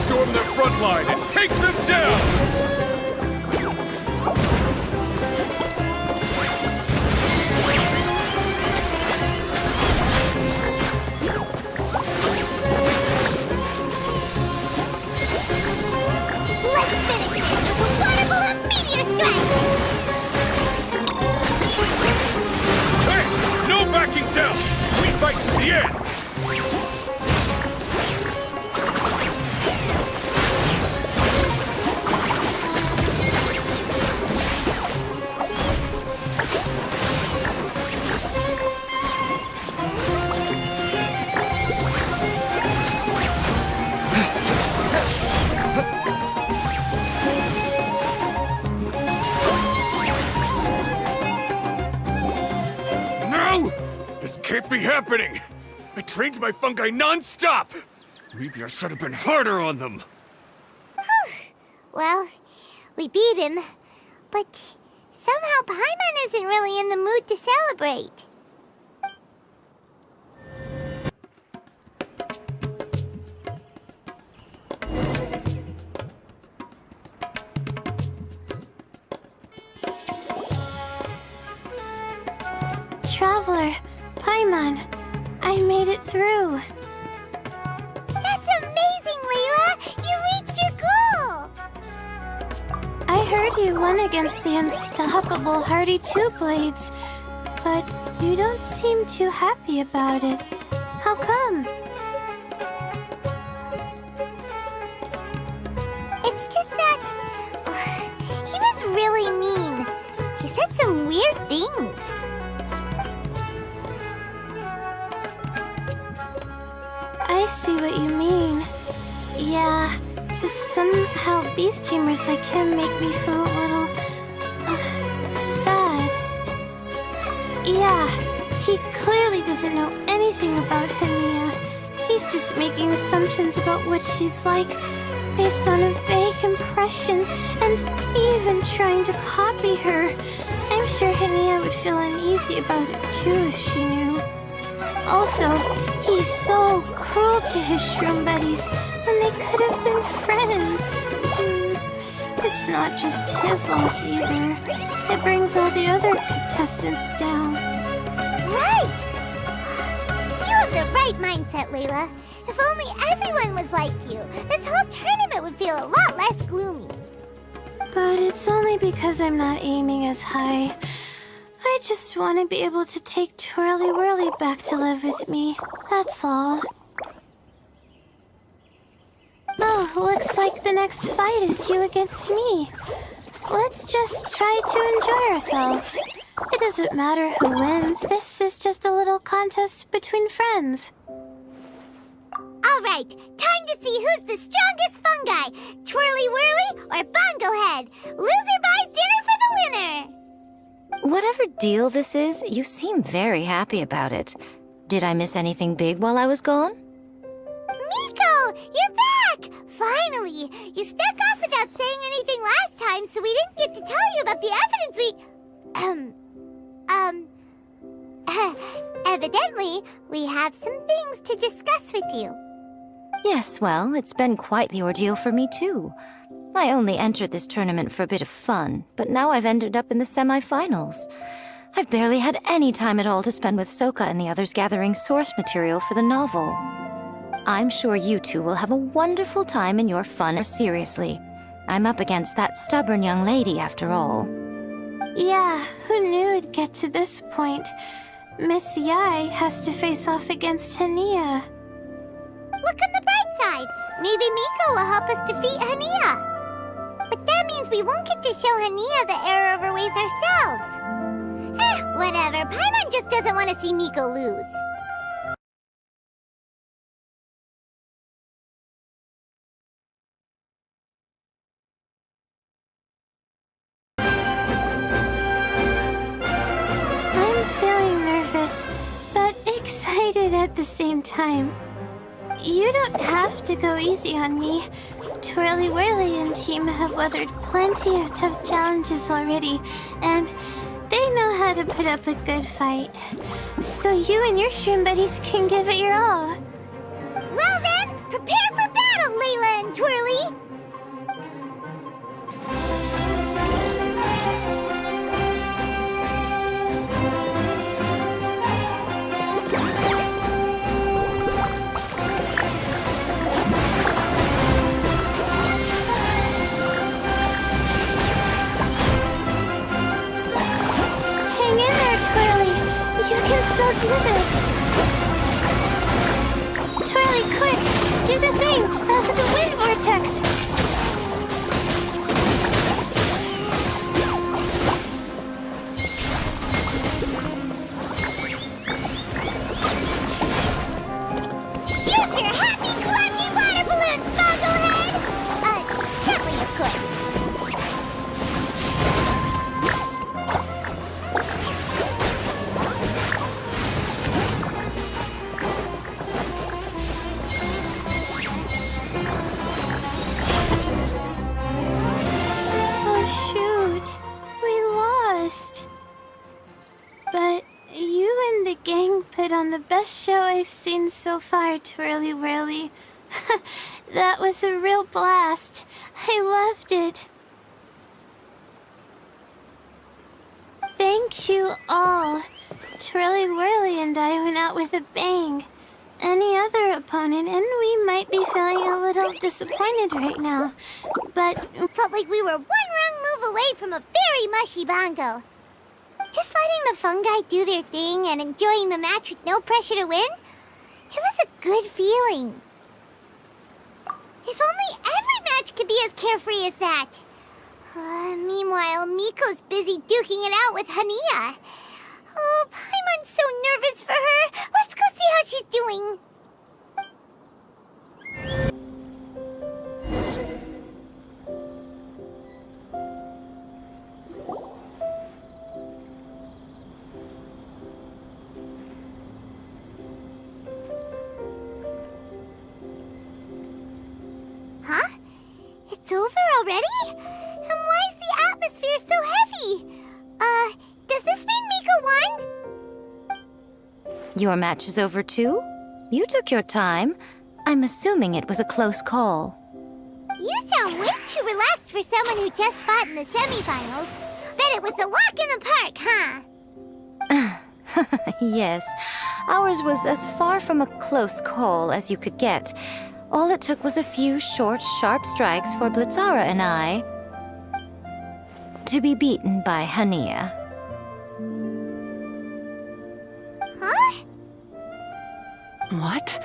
Storm their front line and take them down! Let's finish this with a water balloon meteor strike! Hey! No backing down! We fight to the end! No! This can't be happening! I trained my fungi non-stop! Maybe I should have been harder on them. Well, we beat him, but somehow Paimon isn't really in the mood to celebrate. Traveler, Paimon, I made it through. That's amazing, Layla! You reached your goal! I heard you won against the unstoppable Hardy Two Blades, but you don't seem too happy about it. How come? It's just that... he was really mean. He said some weird things. I see what you mean. Yeah, somehow beast tamers like him make me feel a little... sad. Yeah, he clearly doesn't know anything about Henia. He's just making assumptions about what she's like, based on a vague impression, and even trying to copy her. I'm sure Henia would feel uneasy about it too if she knew. Also, he's so cruel to his shroom buddies when they could have been friends. It's not just his loss either. It brings all the other contestants down. Right! You have the right mindset, Layla. If only everyone was like you, this whole tournament would feel a lot less gloomy. But it's only because I'm not aiming as high. I just want to be able to take Twirly Whirly back to live with me. That's all. Oh, looks like the next fight is you against me. Let's just try to enjoy ourselves. It doesn't matter who wins. This is just a little contest between friends. All right, time to see who's the strongest fungi, Twirly Whirly or Bongo Head. Loser buys dinner for the winner. Whatever deal this is, you seem very happy about it. Did I miss anything big while I was gone? Miko, you're back! Finally! You snuck off without saying anything last time, so we didn't get to tell you about the evidence evidently, we have some things to discuss with you. Yes, well, it's been quite the ordeal for me too. I only entered this tournament for a bit of fun, but now I've ended up in the semi-finals. I've barely had any time at all to spend with Soka and the others gathering source material for the novel. I'm sure you two will have a wonderful time in your fun. Seriously, I'm up against that stubborn young lady after all. Yeah, who knew it'd get to this point? Miss Yai has to face off against Hania. Look on the bright side. Maybe Miko will help us defeat Hania. But that means we won't get to show Hania the error of our ways ourselves. Whatever. Paimon just doesn't want to see Miko lose. I'm feeling nervous, but excited at the same time. You don't have to go easy on me. Twirly Whirly and team have weathered plenty of tough challenges already, and they know how to put up a good fight. So you and your shroom buddies can give it your all. Well then, prepare for battle, Layla and Twirly! Hang in there, Twirly. You can still do this. Twirly, quick! Do the thing! The wind vortex! Use your happy, clappy water balloons, Bongo Head! Gently, of course. Oh shoot, we lost. But you and the gang put on the best show I've seen so far, Twirly Whirly. That was a real blast. I loved it. Thank you all. Twirly Whirly and I went out with a bang. Any other opponent, and we might be feeling a little disappointed right now. But Felt like we were one wrong move away from a very mushy Bongo. Just letting the fungi do their thing and enjoying the match with no pressure to win? It was a good feeling. If only every match could be as carefree as that. Meanwhile, Miko's busy duking it out with Hania. Oh, Paimon's so nervous for her. Let's go see how she's doing. Huh? It's over already? And why is the atmosphere so heavy? Does this mean Miko won? Your match is over too? You took your time. I'm assuming it was a close call. You sound way too relaxed for someone who just fought in the semifinals. Bet it was a walk in the park, huh? Yes, ours was as far from a close call as you could get. All it took was a few short, sharp strikes for Blitzara and I to be beaten by Hania. Huh? What?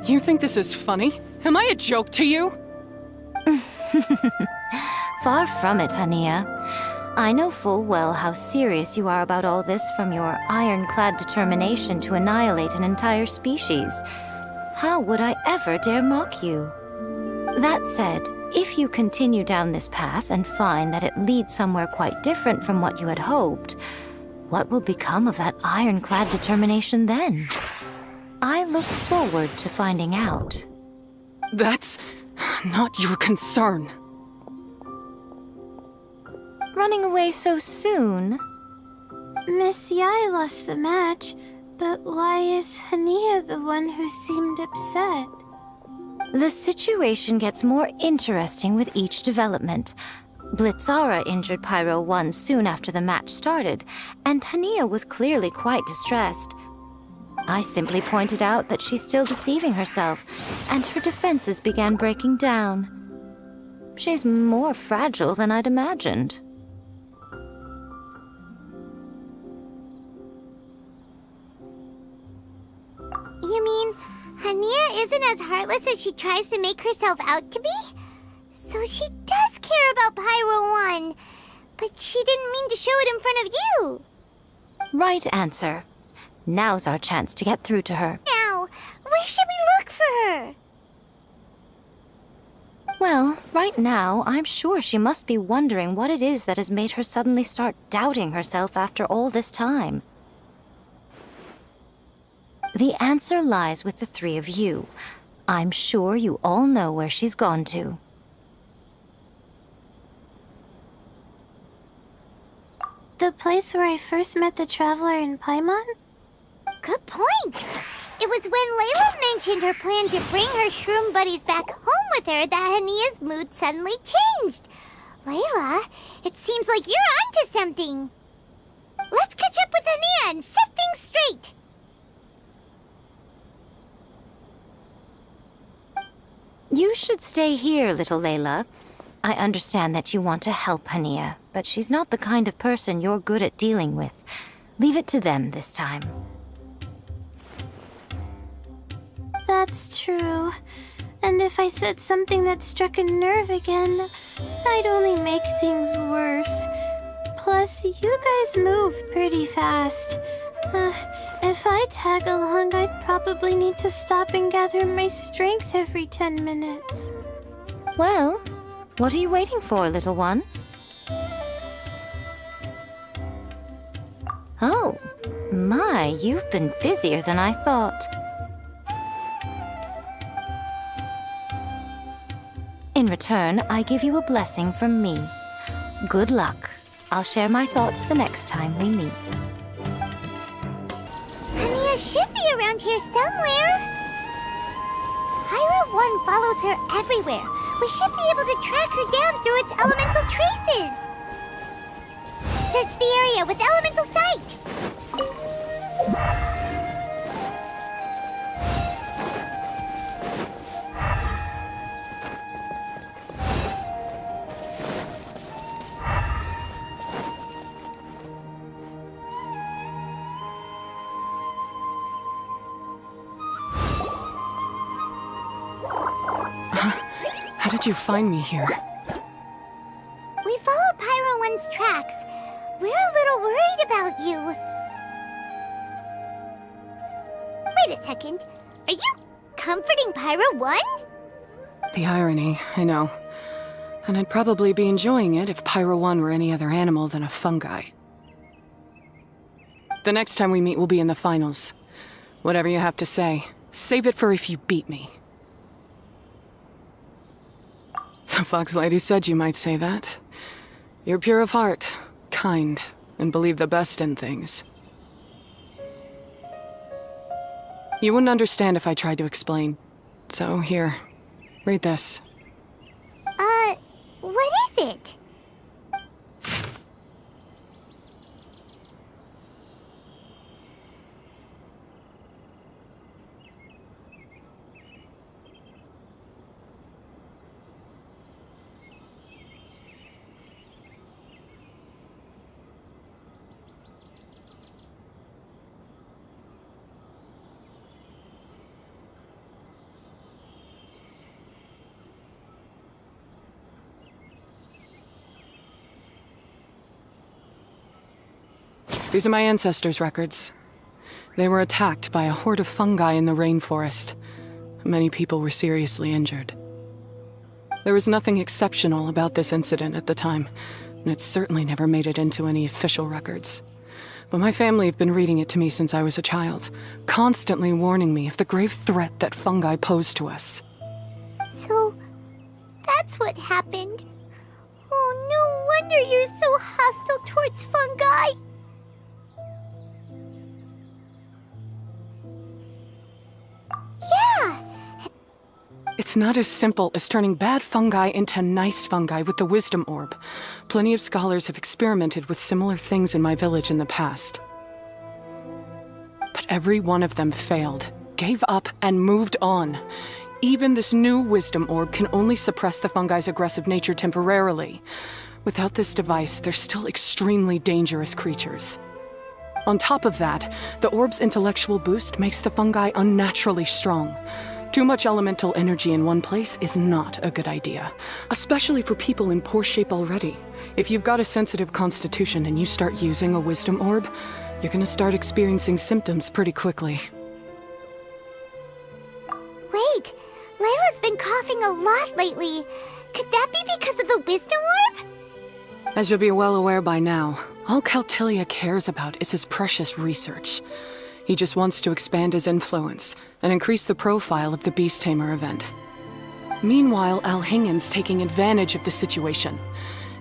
You think this is funny? Am I a joke to you? Far from it, Hania. I know full well how serious you are about all this, from your ironclad determination to annihilate an entire species. How would I ever dare mock you? That said, if you continue down this path and find that it leads somewhere quite different from what you had hoped, what will become of that ironclad determination then? I look forward to finding out. That's not your concern. Running away so soon? Miss Yai lost the match, but why is Hania the one who seemed upset? The situation gets more interesting with each development. Blitzara injured Pyro 1 soon after the match started, and Hania was clearly quite distressed. I simply pointed out that she's still deceiving herself, and her defenses began breaking down. She's more fragile than I'd imagined. You mean Hania isn't as heartless as she tries to make herself out to be? So she does care about Pyro 1, but she didn't mean to show it in front of you. Right answer. Now's our chance to get through to her. Now, where should we look for her? Well, right now, I'm sure she must be wondering what it is that has made her suddenly start doubting herself after all this time. The answer lies with the three of you. I'm sure you all know where she's gone to. The place where I first met the traveler in Paimon? Good point. It was when Layla mentioned her plan to bring her shroom buddies back home with her that Hania's mood suddenly changed. Layla, it seems like you're onto something. Let's catch up with Hania and set things straight. You should stay here, little Layla. I understand that you want to help Hania, but she's not the kind of person you're good at dealing with. Leave it to them this time. That's true. And if I said something that struck a nerve again, I'd only make things worse. Plus, you guys move pretty fast. If I tag along, I'd probably need to stop and gather my strength every 10 minutes. Well, what are you waiting for, little one? Oh, my, you've been busier than I thought. In return, I give you a blessing from me. Good luck. I'll share my thoughts the next time we meet. Hania should be around here somewhere. Pyro 1 follows her everywhere. We should be able to track her down through its elemental traces. Search the area with elemental sight. How did you find me here? We follow Pyro 1's tracks. We're a little worried about you. Wait a second. Are you comforting Pyro 1? The irony, I know. And I'd probably be enjoying it if Pyro 1 were any other animal than a fungi. The next time we meet will be in the finals. Whatever you have to say, save it for if you beat me. The Fox Lady said you might say that. You're pure of heart, kind, and believe the best in things. You wouldn't understand if I tried to explain. So here, read this. What is it? These are my ancestors' records. They were attacked by a horde of fungi in the rainforest. Many people were seriously injured. There was nothing exceptional about this incident at the time, and it certainly never made it into any official records. But my family have been reading it to me since I was a child, constantly warning me of the grave threat that fungi pose to us. So, that's what happened. Oh, no wonder you're so hostile towards fungi. Yeah! It's not as simple as turning bad fungi into nice fungi with the wisdom orb. Plenty of scholars have experimented with similar things in my village in the past. But every one of them failed, gave up, and moved on. Even this new wisdom orb can only suppress the fungi's aggressive nature temporarily. Without this device, they're still extremely dangerous creatures. On top of that, the orb's intellectual boost makes the fungi unnaturally strong. Too much elemental energy in one place is not a good idea, especially for people in poor shape already. If you've got a sensitive constitution and you start using a wisdom orb, you're gonna start experiencing symptoms pretty quickly. Wait, Layla's been coughing a lot lately. Could that be because of the wisdom orb? As you'll be well aware by now, all Caltilia cares about is his precious research. He just wants to expand his influence and increase the profile of the Beast Tamer event. Meanwhile, Alhingen's taking advantage of the situation.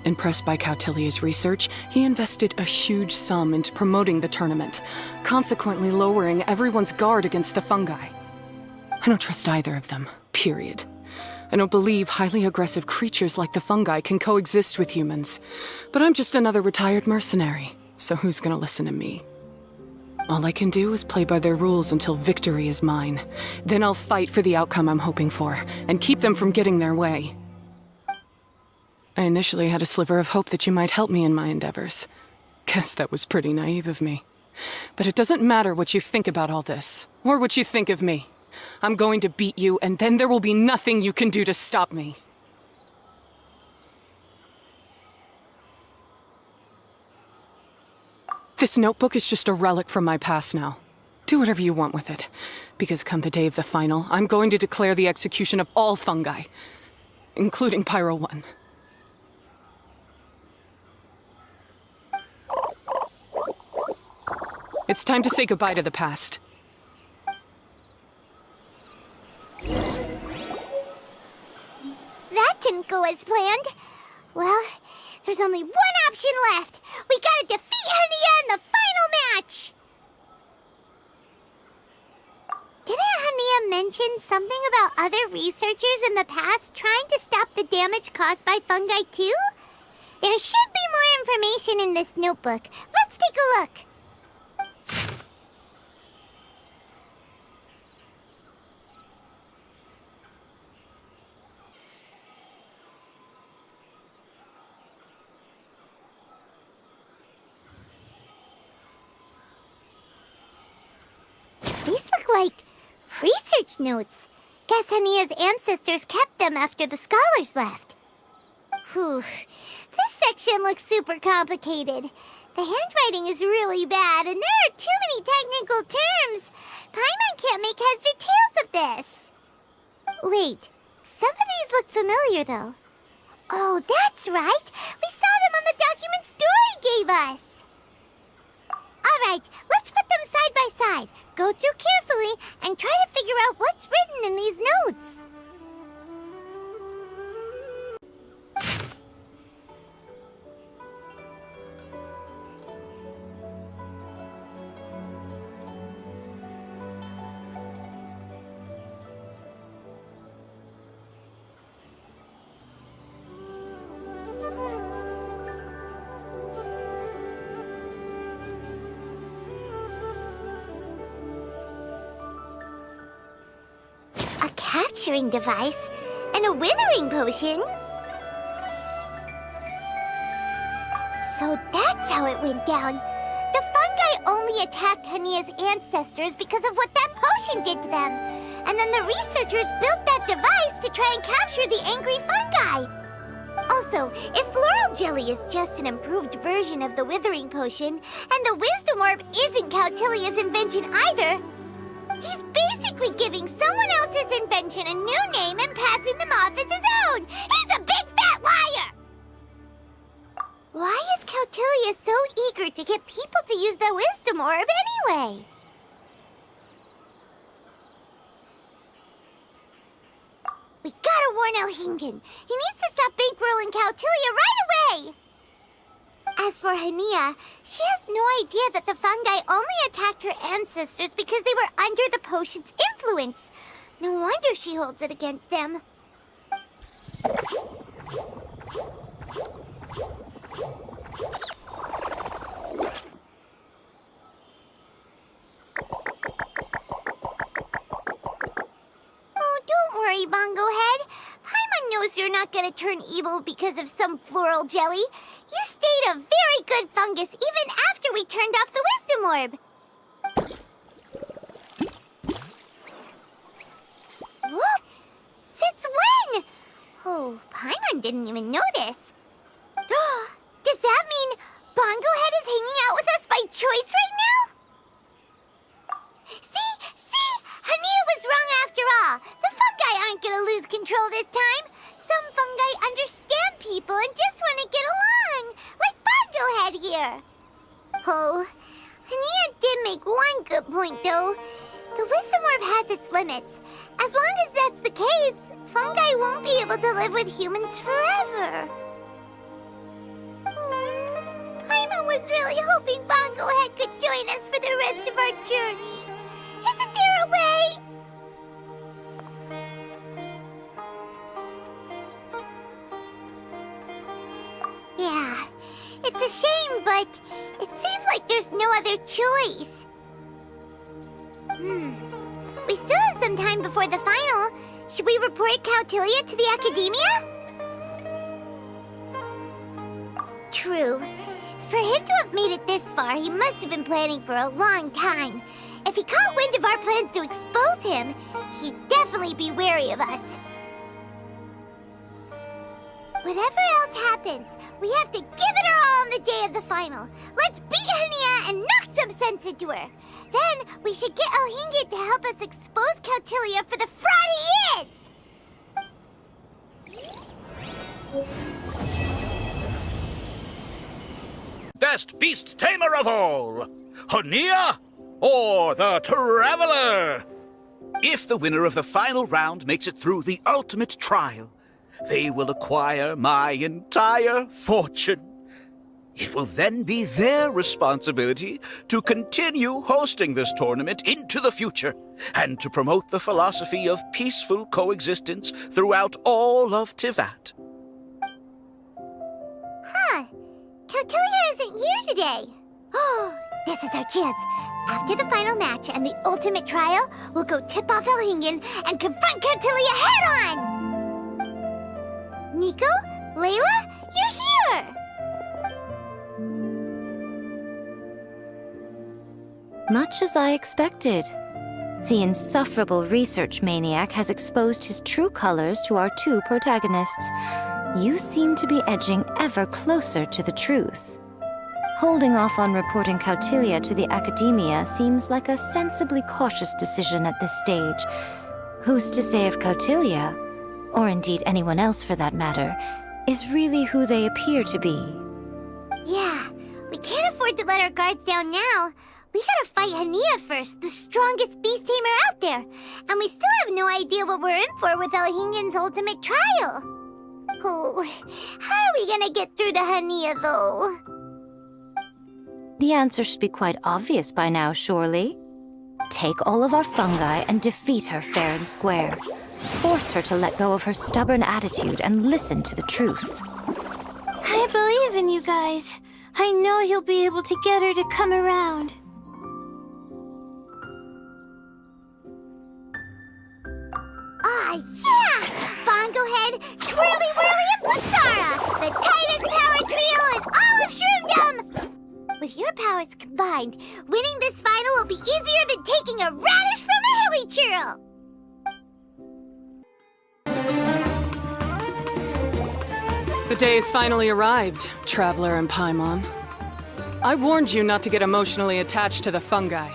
Impressed by Cautilia's research, he invested a huge sum into promoting the tournament, consequently lowering everyone's guard against the fungi. I don't trust either of them, period. I don't believe highly aggressive creatures like the fungi can coexist with humans. But I'm just another retired mercenary, so who's gonna listen to me? All I can do is play by their rules until victory is mine. Then I'll fight for the outcome I'm hoping for, and keep them from getting their way. I initially had a sliver of hope that you might help me in my endeavors. Guess that was pretty naive of me. But it doesn't matter what you think about all this, or what you think of me. I'm going to beat you, and then there will be nothing you can do to stop me. This notebook is just a relic from my past now. Do whatever you want with it, because come the day of the final, I'm going to declare the execution of all fungi, including Pyro 1. It's time to say goodbye to the past. That didn't go as planned. Well, there's only one option left. We gotta defeat Hania in the final match! Didn't Hania mention something about other researchers in the past trying to stop the damage caused by fungi too? There should be more information in this notebook. Let's take a look. These look like research notes. Guess Hania's ancestors kept them after the scholars left. Whew. This section looks super complicated. The handwriting is really bad, and there are too many technical terms. Paimon can't make heads or tails of this. Wait, some of these look familiar, though. Oh, that's right. We saw them on the documents Dory gave us. All right, let's put them side by side. Go through carefully and try to figure out what's written in these notes. Capturing device and a withering potion. So that's how it went down. The fungi only attacked Hania's ancestors because of what that potion did to them. And then the researchers built that device to try and capture the angry fungi. Also, Also, if Floral Jelly is just an improved version of the Withering Potion, and the Wisdom Orb isn't Cautilia's invention either, he's basically giving someone else's invention a new name and passing them off as his own! He's a big fat liar! Why is Cautilia so eager to get people to use the Wisdom Orb anyway? We gotta warn Elhingen. He needs to stop bankrolling Cautilia right away! As for Hania, she has no idea that the fungi only attacked her ancestors because they were under the potion's influence. No wonder she holds it against them. Oh, don't worry, Bongo Head. Paimon knows you're not gonna turn evil because of some floral jelly. You stayed a very good fungus even after we turned off the Wisdom Orb. Whoa! Since when? Oh, Paimon didn't even notice. Does that mean Bongo Head is hanging out with us by choice right now? See? Hania was wrong after all. The fungi aren't gonna lose control this time. Some fungi understand people and just want to get along, like Bongo Head here. Oh, Hania did make one good point, though. The Wisdom Orb has its limits. As long as that's the case, fungi won't be able to live with humans forever. Paimon was really hoping Bongo Head could join us for the rest of our journey. Isn't there a way? Yeah, it's a shame, but it seems like there's no other choice. We still have some time before the final. Should we report Cautilia to the Academia? True. For him to have made it this far, he must have been planning for a long time. If he caught wind of our plans to expose him, he'd definitely be wary of us. Whatever else happens, we have to give it our all on the day of the final. Let's beat Hania and knock some sense into her. Then we should get Elhingen to help us expose Cautilia for the fraud he is! Best beast tamer of all, Hania or the Traveler? If the winner of the final round makes it through the ultimate trial, they will acquire my entire fortune. It will then be their responsibility to continue hosting this tournament into the future and to promote the philosophy of peaceful coexistence throughout all of Tivat. Huh. Cautilia isn't here today. Oh, this is our chance. After the final match and the ultimate trial, we'll go tip off Elhingen and confront Cautilia head-on! Nico? Layla? You're here! Much as I expected. The insufferable research maniac has exposed his true colors to our two protagonists. You seem to be edging ever closer to the truth. Holding off on reporting Cautilia to the Academia seems like a sensibly cautious decision at this stage. Who's to say if Cautilia, or indeed anyone else for that matter, is really who they appear to be? Yeah, we can't afford to let our guards down now. We gotta fight Hania first, the strongest beast tamer out there. And we still have no idea what we're in for with Elhingen's ultimate trial. Oh, how are we gonna get through to Hania, though? The answer should be quite obvious by now, surely. Take all of our fungi and defeat her fair and square. Force her to let go of her stubborn attitude and listen to the truth. I believe in you guys. I know you'll be able to get her to come around. Ah, yeah! Bongo Head, Twirly Whirly, and Blitzara! The tightest power trio in all of Shroomdom! With your powers combined, winning this final will be easier than taking a radish from a hilly churl! The day's finally arrived, Traveler and Paimon. I warned you not to get emotionally attached to the fungi.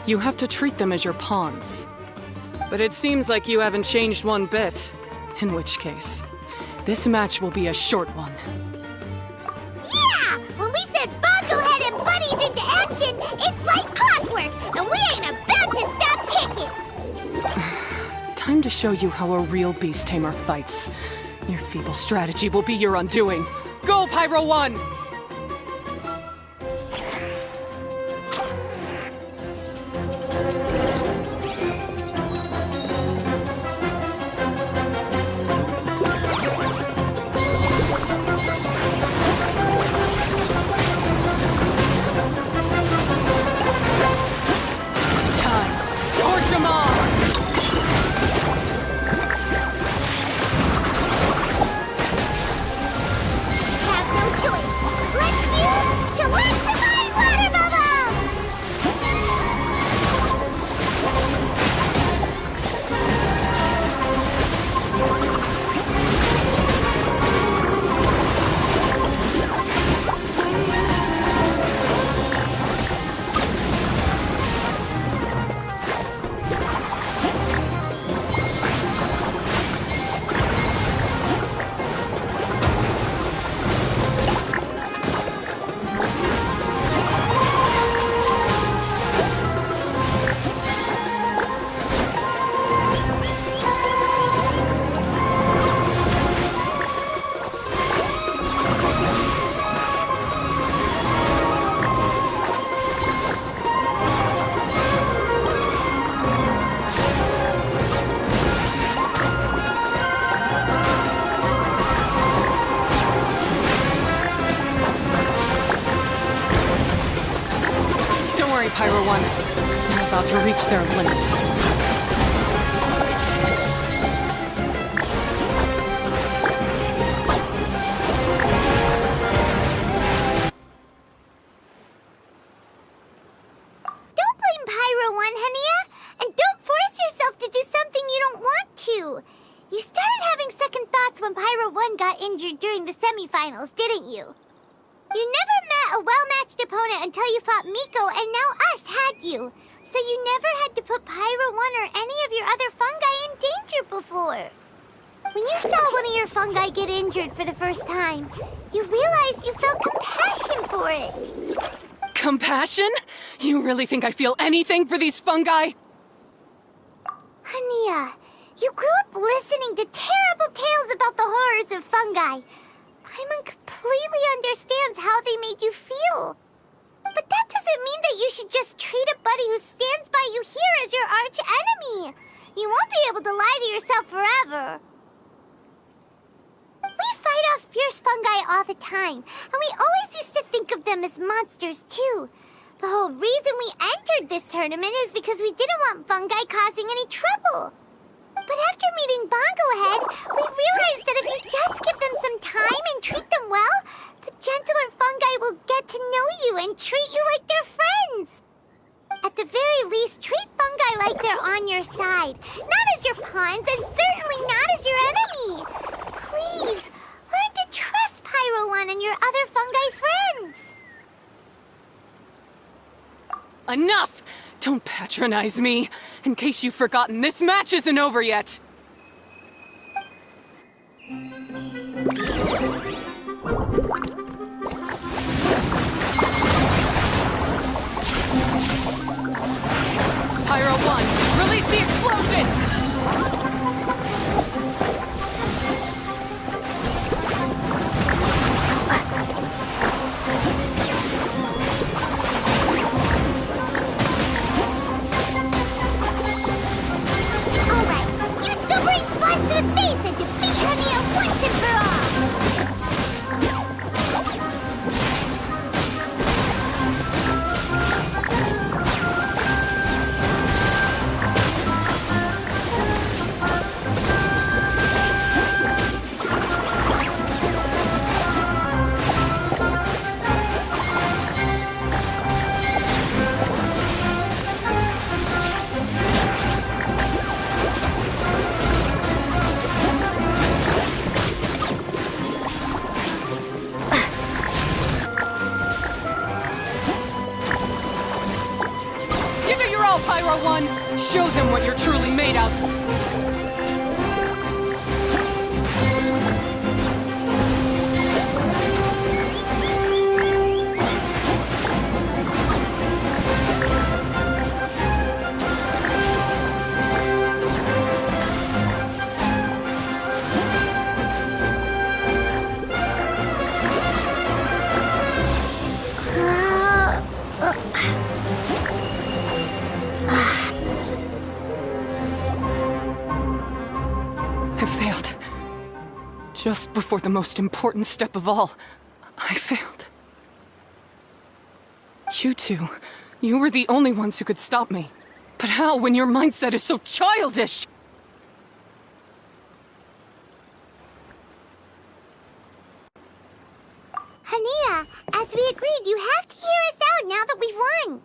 You have to treat them as your pawns. But it seems like you haven't changed one bit. In which case, this match will be a short one. Yeah! When we send Bongo Head and Buddies into action, it's like clockwork, and we ain't about to stop ticking! Time to show you how a real beast tamer fights. Your feeble strategy will be your undoing. Go, Pyro 1! Pyro 1. You're about to reach their limit. Don't blame Pyro 1, Hania! And don't force yourself to do something you don't want to! You started having second thoughts when Pyro 1 got injured during the semifinals, didn't you? You never met a well-matched opponent until you fought Miko, and now us had you. So you never had to put Pyro 1 or any of your other fungi in danger before. When you saw one of your fungi get injured for the first time, you realized you felt compassion for it. Compassion? You really think I feel anything for these fungi? Hania, you grew up listening to terrible tales about the horrors of fungi. Paimon completely understands how they made you feel. But that doesn't mean that you should just treat a buddy who stands by you here as your arch enemy. You won't be able to lie to yourself forever. We fight off fierce fungi all the time, and we always used to think of them as monsters too. The whole reason we entered this tournament is because we didn't want fungi causing any trouble. But after meeting Bongo Head, we realized that if you just give them some time and treat them well, the gentler fungi will get to know you and treat you like their friends. At the very least, treat fungi like they're on your side, not as your pawns and certainly not as your enemy. Please, learn to trust Pyro 1 and your other fungi friends. Enough! Don't patronize me. In case you've forgotten, this match isn't over yet. Pyro 1, release the explosion! Splash to the face and defeat Hania once and for all! Pyro One, show them what you're truly made of. I failed. Just before the most important step of all, I failed. You two, you were the only ones who could stop me. But how when your mindset is so childish? Hania, as we agreed, you have to hear us out now that we've won.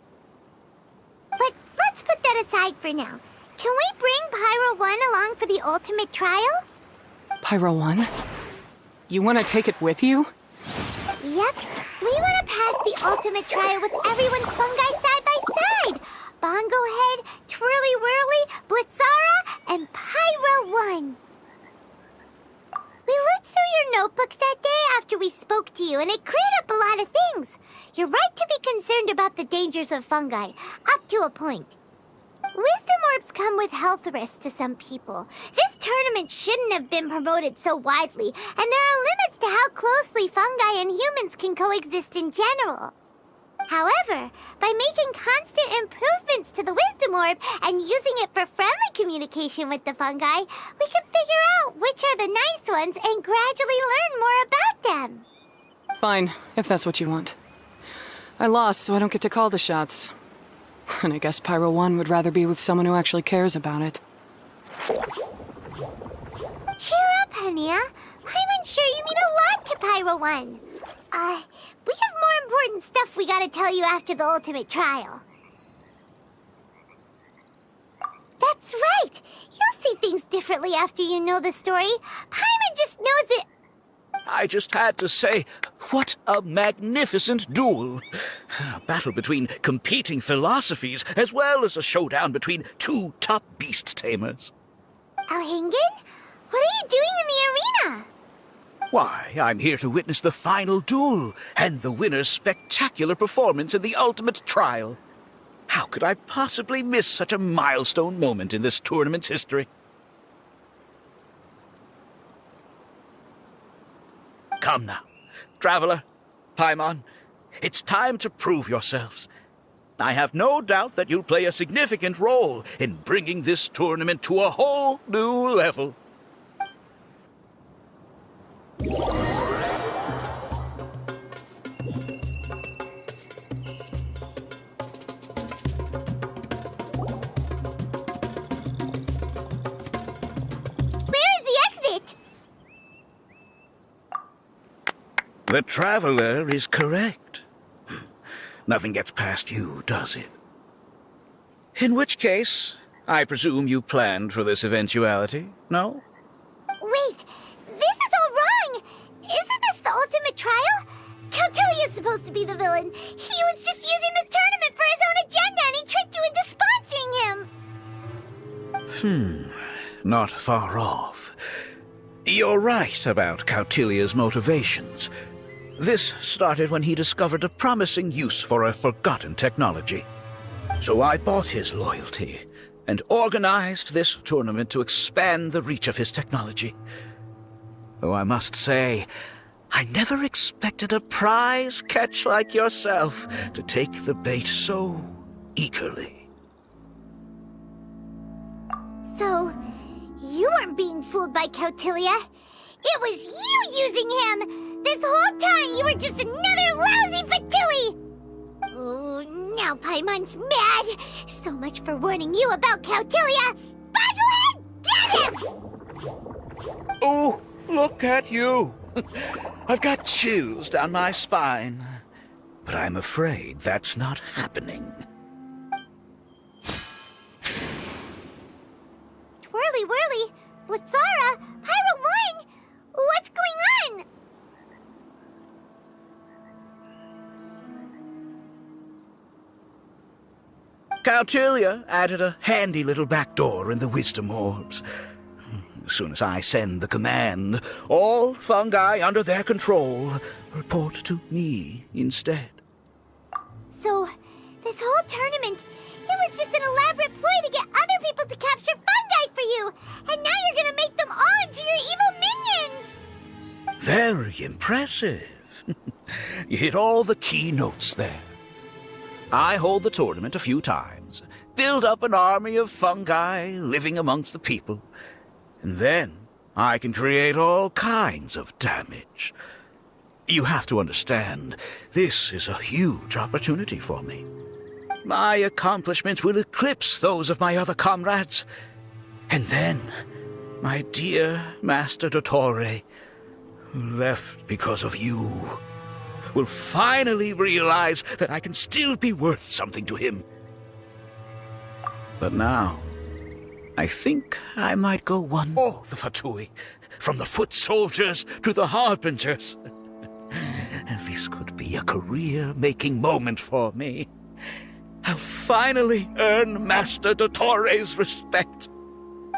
But let's put that aside for now. Can we bring Pyro 1 along for the ultimate trial? Pyro One? You want to take it with you? Yep. We want to pass the ultimate trial with everyone's fungi side by side. Bongo Head, Twirly Whirly, Blitzara, and Pyro 1. We looked through your notebook that day after we spoke to you, and it cleared up a lot of things. You're right to be concerned about the dangers of fungi, up to a point. Wisdom orbs come with health risks to some people. This tournament shouldn't have been promoted so widely, and there are limits to how closely fungi and humans can coexist in general. However, by making constant improvements to the Wisdom Orb and using it for friendly communication with the fungi, we can figure out which are the nice ones and gradually learn more about them. Fine, if that's what you want. I lost, so I don't get to call the shots. And I guess Pyro 1 would rather be with someone who actually cares about it. Cheer up, Hania. I'm sure you mean a lot to Pyro 1. We have more important stuff we gotta tell you after the ultimate trial. That's right! You'll see things differently after you know the story. Paimon just knows it. I just had to say, what a magnificent duel. A battle between competing philosophies, as well as a showdown between two top beast tamers. Alhingen? What are you doing in the arena? Why, I'm here to witness the final duel, and the winner's spectacular performance in the ultimate trial. How could I possibly miss such a milestone moment in this tournament's history? Come now, Traveler, Paimon, it's time to prove yourselves. I have no doubt that you'll play a significant role in bringing this tournament to a whole new level. The Traveler is correct. Nothing gets past you, does it? In which case, I presume you planned for this eventuality, no? Wait, this is all wrong! Isn't this the ultimate trial? Cautilia's supposed to be the villain. He was just using this tournament for his own agenda, and he tricked you into sponsoring him! Not far off. You're right about Cautilia's motivations. This started when he discovered a promising use for a forgotten technology. So I bought his loyalty and organized this tournament to expand the reach of his technology. Though I must say, I never expected a prize catch like yourself to take the bait so eagerly. So, you weren't being fooled by Cautilia. It was you using him! This whole time you were just another lousy Fatui! Oh, now Paimon's mad! So much for warning you about Cautilia! Boglehead, get him! Oh, look at you! I've got chills down my spine. But I'm afraid that's not happening. Twirly Whirly, Blitzara, Pyro 1! What's going on? Cautilia added a handy little back door in the wisdom orbs. As soon as I send the command, all fungi under their control report to me instead. So, this whole tournament, it was just an elaborate ploy to get other people to capture fungi for you! And now you're gonna make them all into your evil minions! Very impressive. You hit all the key notes there. I hold the tournament a few times, build up an army of fungi living amongst the people, and then I can create all kinds of damage. You have to understand, this is a huge opportunity for me. My accomplishments will eclipse those of my other comrades. And then, my dear Master Dottore, who left because of you, will finally realize that I can still be worth something to him. But now, I think I might go one more the Fatui, from the foot soldiers to the harbingers. And this could be a career-making moment for me. I'll finally earn Master Dottore's respect.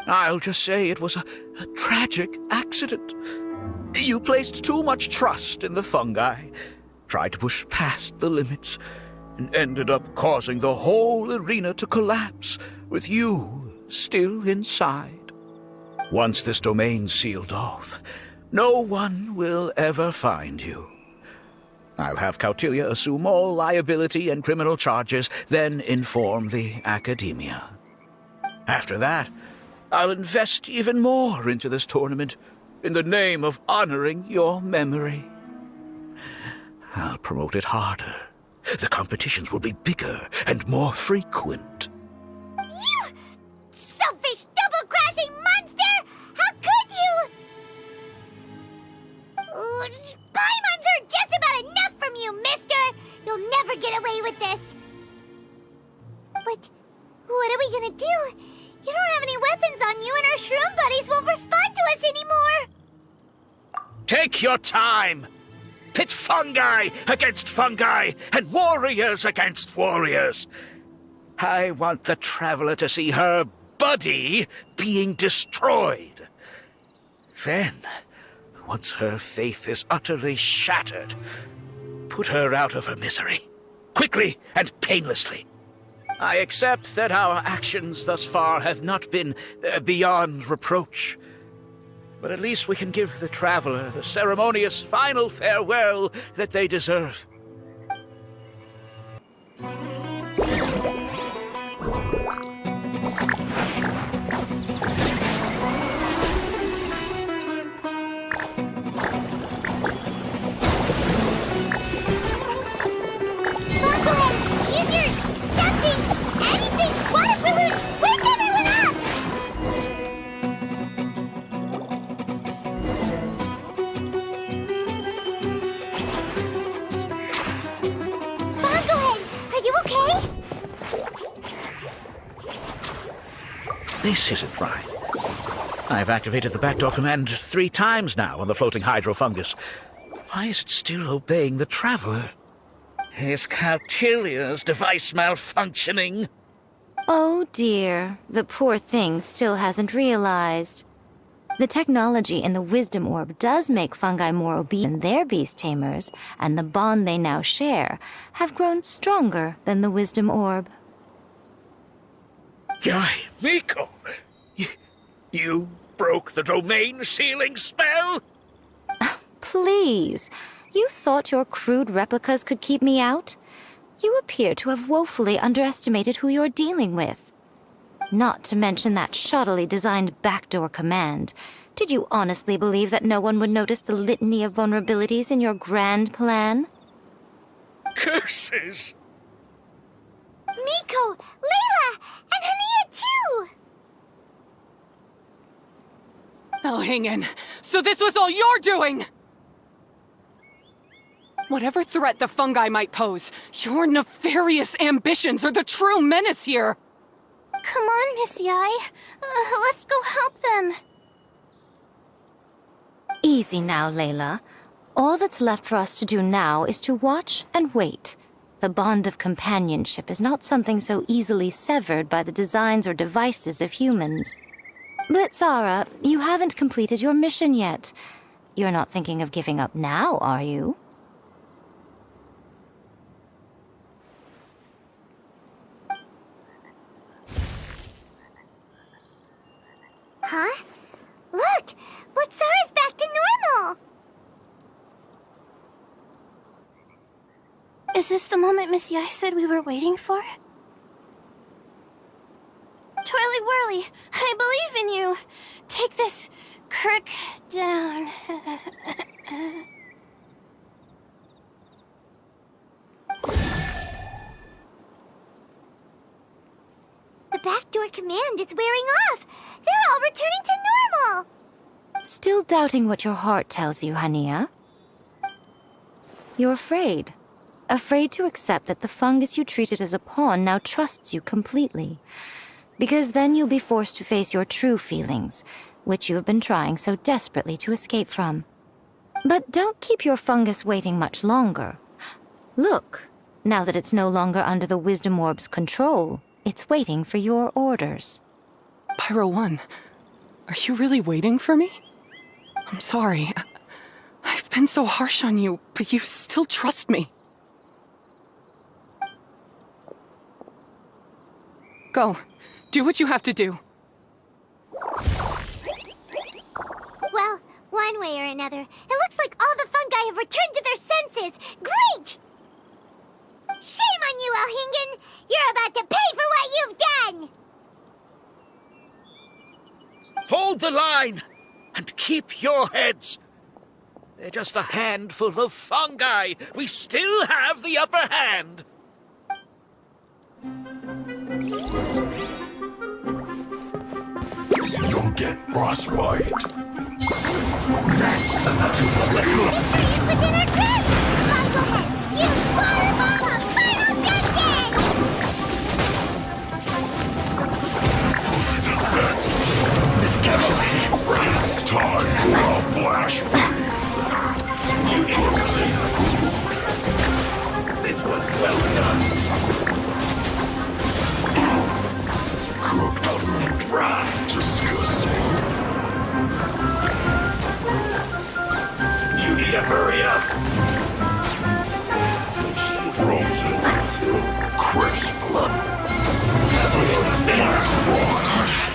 I'll just say it was a tragic accident. You placed too much trust in the fungi, tried to push past the limits, and ended up causing the whole arena to collapse, with you still inside. Once this domain's sealed off, no one will ever find you. I'll have Cautilia assume all liability and criminal charges, then inform the Academia. After that, I'll invest even more into this tournament, in the name of honoring your memory. I'll promote it harder. The competitions will be bigger and more frequent. You selfish, double-crashing monster! How could you? Paimons are just about enough from you, mister! You'll never get away with this! But what are we gonna do? You don't have any weapons on you, and our shroom buddies won't respond to us anymore! Take your time! Pit fungi against fungi, and warriors against warriors. I want the Traveler to see her buddy being destroyed. Then, once her faith is utterly shattered, put her out of her misery, quickly and painlessly. I accept that our actions thus far have not been beyond reproach. But at least we can give the Traveler the ceremonious final farewell that they deserve. This isn't right. I've activated the backdoor command 3 times now on the floating hydrofungus. Why is it still obeying the Traveler? Is Cautilia's device malfunctioning? Oh dear, the poor thing still hasn't realized. The technology in the Wisdom Orb does make fungi more obedient than their beast tamers, and the bond they now share have grown stronger than the Wisdom Orb. Yai, Miko! You broke the domain sealing spell? Please, you thought your crude replicas could keep me out? You appear to have woefully underestimated who you're dealing with. Not to mention that shoddily designed backdoor command. Did you honestly believe that no one would notice the litany of vulnerabilities in your grand plan? Curses! Miko, Layla, and Hania too! Oh, hang in. So this was all you're doing! Whatever threat the fungi might pose, your nefarious ambitions are the true menace here! Come on, Miss Yai. Let's go help them. Easy now, Layla. All that's left for us to do now is to watch and wait. The bond of companionship is not something so easily severed by the designs or devices of humans. Blitzara, you haven't completed your mission yet. You're not thinking of giving up now, are you? Huh? Look! Blitzara's back to normal! Is this the moment Miss Yai said we were waiting for? Twirly Whirly, I believe in you. Take this crook down. The backdoor command is wearing off! They're all returning to normal! Still doubting what your heart tells you, Hania? You're afraid. Afraid to accept that the fungus you treated as a pawn now trusts you completely. Because then you'll be forced to face your true feelings, which you have been trying so desperately to escape from. But don't keep your fungus waiting much longer. Look, now that it's no longer under the Wisdom Orb's control, it's waiting for your orders. Pyro 1, are you really waiting for me? I'm sorry. I've been so harsh on you, but you still trust me. Go. Do what you have to do. Well, one way or another, it looks like all the fungi have returned to their senses! Great! Shame on you, Elhingen! You're about to pay for what you've done! Hold the line and keep your heads. They're just a handful of fungi. We still have the upper hand. You'll get frostbite. It's within our grasp! Bucklehead, you firebomb a final champion! Miscalculated. It's time for a flash freeze. You innocent food. This was well done. Cooked food. Disgusting. You need to hurry up. Frozen. Crisp.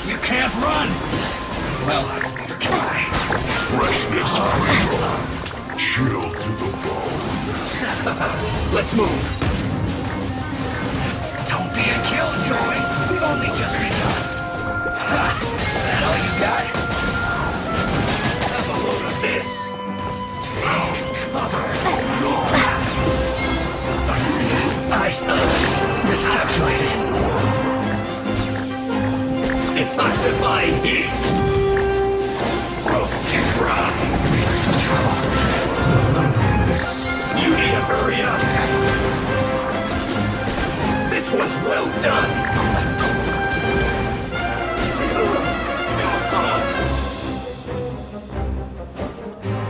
You can't run. Well, try. Freshness preserved. Chill to the bone. Let's move. Don't be a killjoy. We've only just begun. That all you got? Have a load of this. Take cover. I miscalculated. Detoxifying heat. Roast and fry. This is trouble. You need to hurry up. This was well done.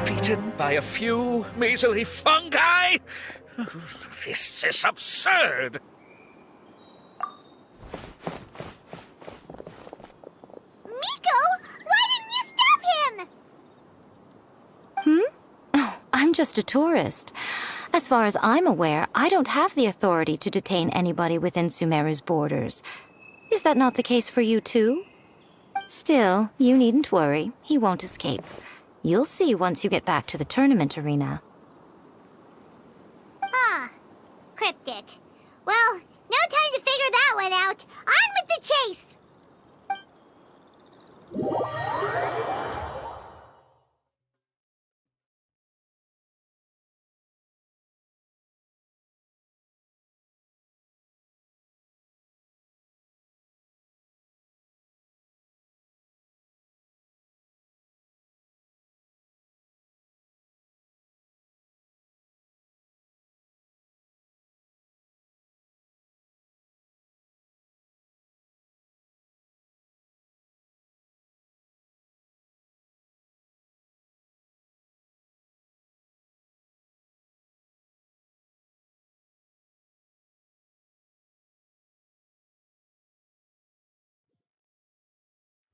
Beaten by a few measly fungi? This is absurd. Miko, why didn't you stop him? I'm just a tourist. As far as I'm aware, I don't have the authority to detain anybody within Sumeru's borders. Is that not the case for you too? Still, you needn't worry. He won't escape. You'll see once you get back to the tournament arena. Ah, cryptic. Well, no time to figure that one out. On with the chase!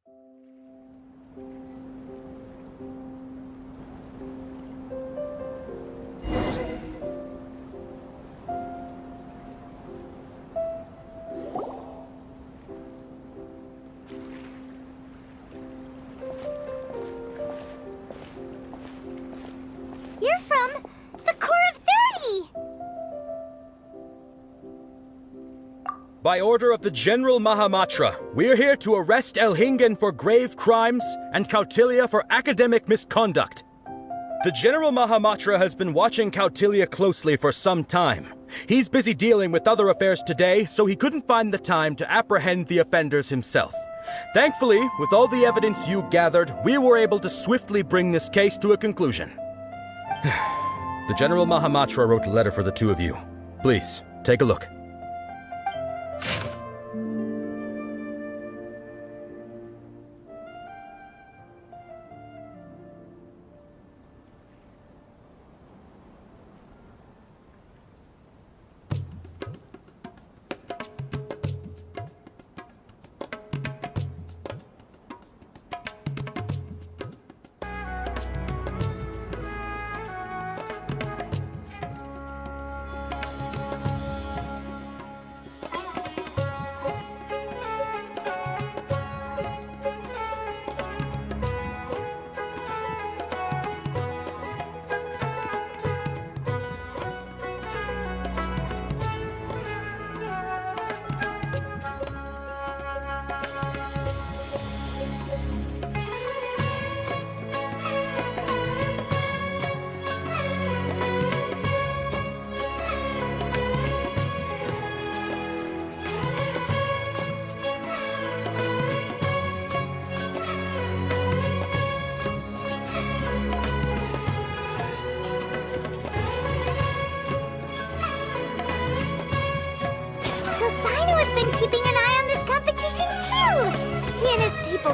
You're from the Corps of 30! By order of the General Mahamatra, we're here to arrest Elhingen for grave crimes and Kautilya for academic misconduct. The General Mahamatra has been watching Kautilya closely for some time. He's busy dealing with other affairs today, so he couldn't find the time to apprehend the offenders himself. Thankfully, with all the evidence you gathered, we were able to swiftly bring this case to a conclusion. The General Mahamatra wrote a letter for the two of you. Please, take a look.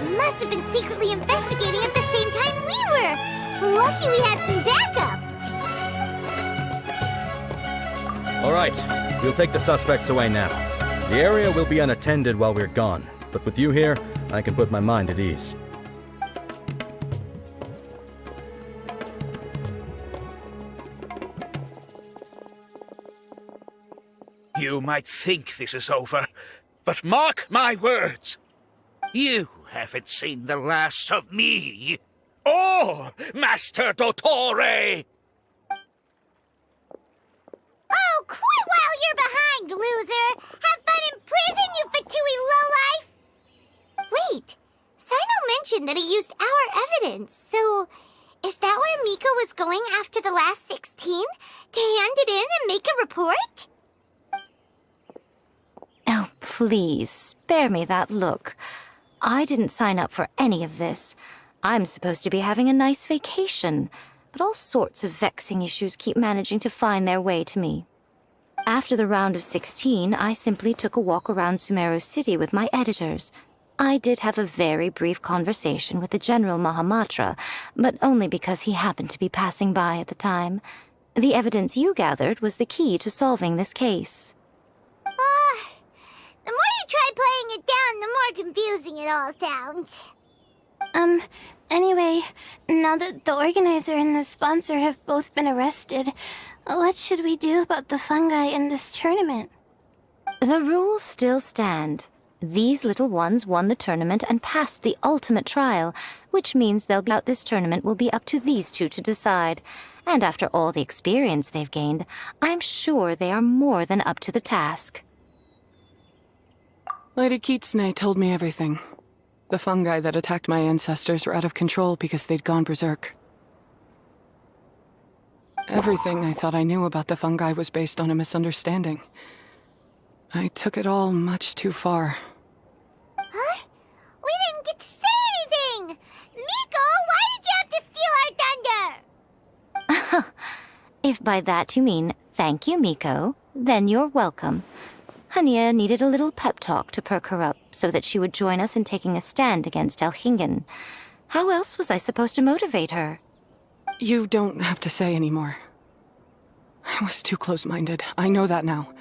Must have been secretly investigating at the same time we were. Lucky we had some backup. All right, we'll take the suspects away now. The area will be unattended while we're gone, but with you here, I can put my mind at ease. You might think this is over, but mark my words. You haven't seen the last of me, or Master Dottore! Oh, quit while you're behind, loser! Have fun in prison, you fatui lowlife! Wait, Sino mentioned that he used our evidence, so is that where Miko was going after the last 16? To hand it in and make a report? Oh, please, spare me that look. I didn't sign up for any of this. I'm supposed to be having a nice vacation, but all sorts of vexing issues keep managing to find their way to me. After the round of 16, I simply took a walk around Sumeru City with my editors. I did have a very brief conversation with the General Mahamatra, but only because he happened to be passing by at the time. The evidence you gathered was the key to solving this case. The more you try playing it down, the more confusing it all sounds. Anyway, now that the organizer and the sponsor have both been arrested, what should we do about the fungi in this tournament? The rules still stand. These little ones won the tournament and passed the ultimate trial, which means they'll be out this tournament will be up to these two to decide. And after all the experience they've gained, I'm sure they are more than up to the task. Lady Kitsune told me everything. The fungi that attacked my ancestors were out of control because they'd gone berserk. Everything I thought I knew about the fungi was based on a misunderstanding. I took it all much too far. Huh? We didn't get to say anything! Miko, why did you have to steal our thunder? If by that you mean thank you, Miko, then you're welcome. Hania needed a little pep talk to perk her up so that she would join us in taking a stand against Elhingen. How else was I supposed to motivate her? You don't have to say anymore. I was too close-minded. I know that now.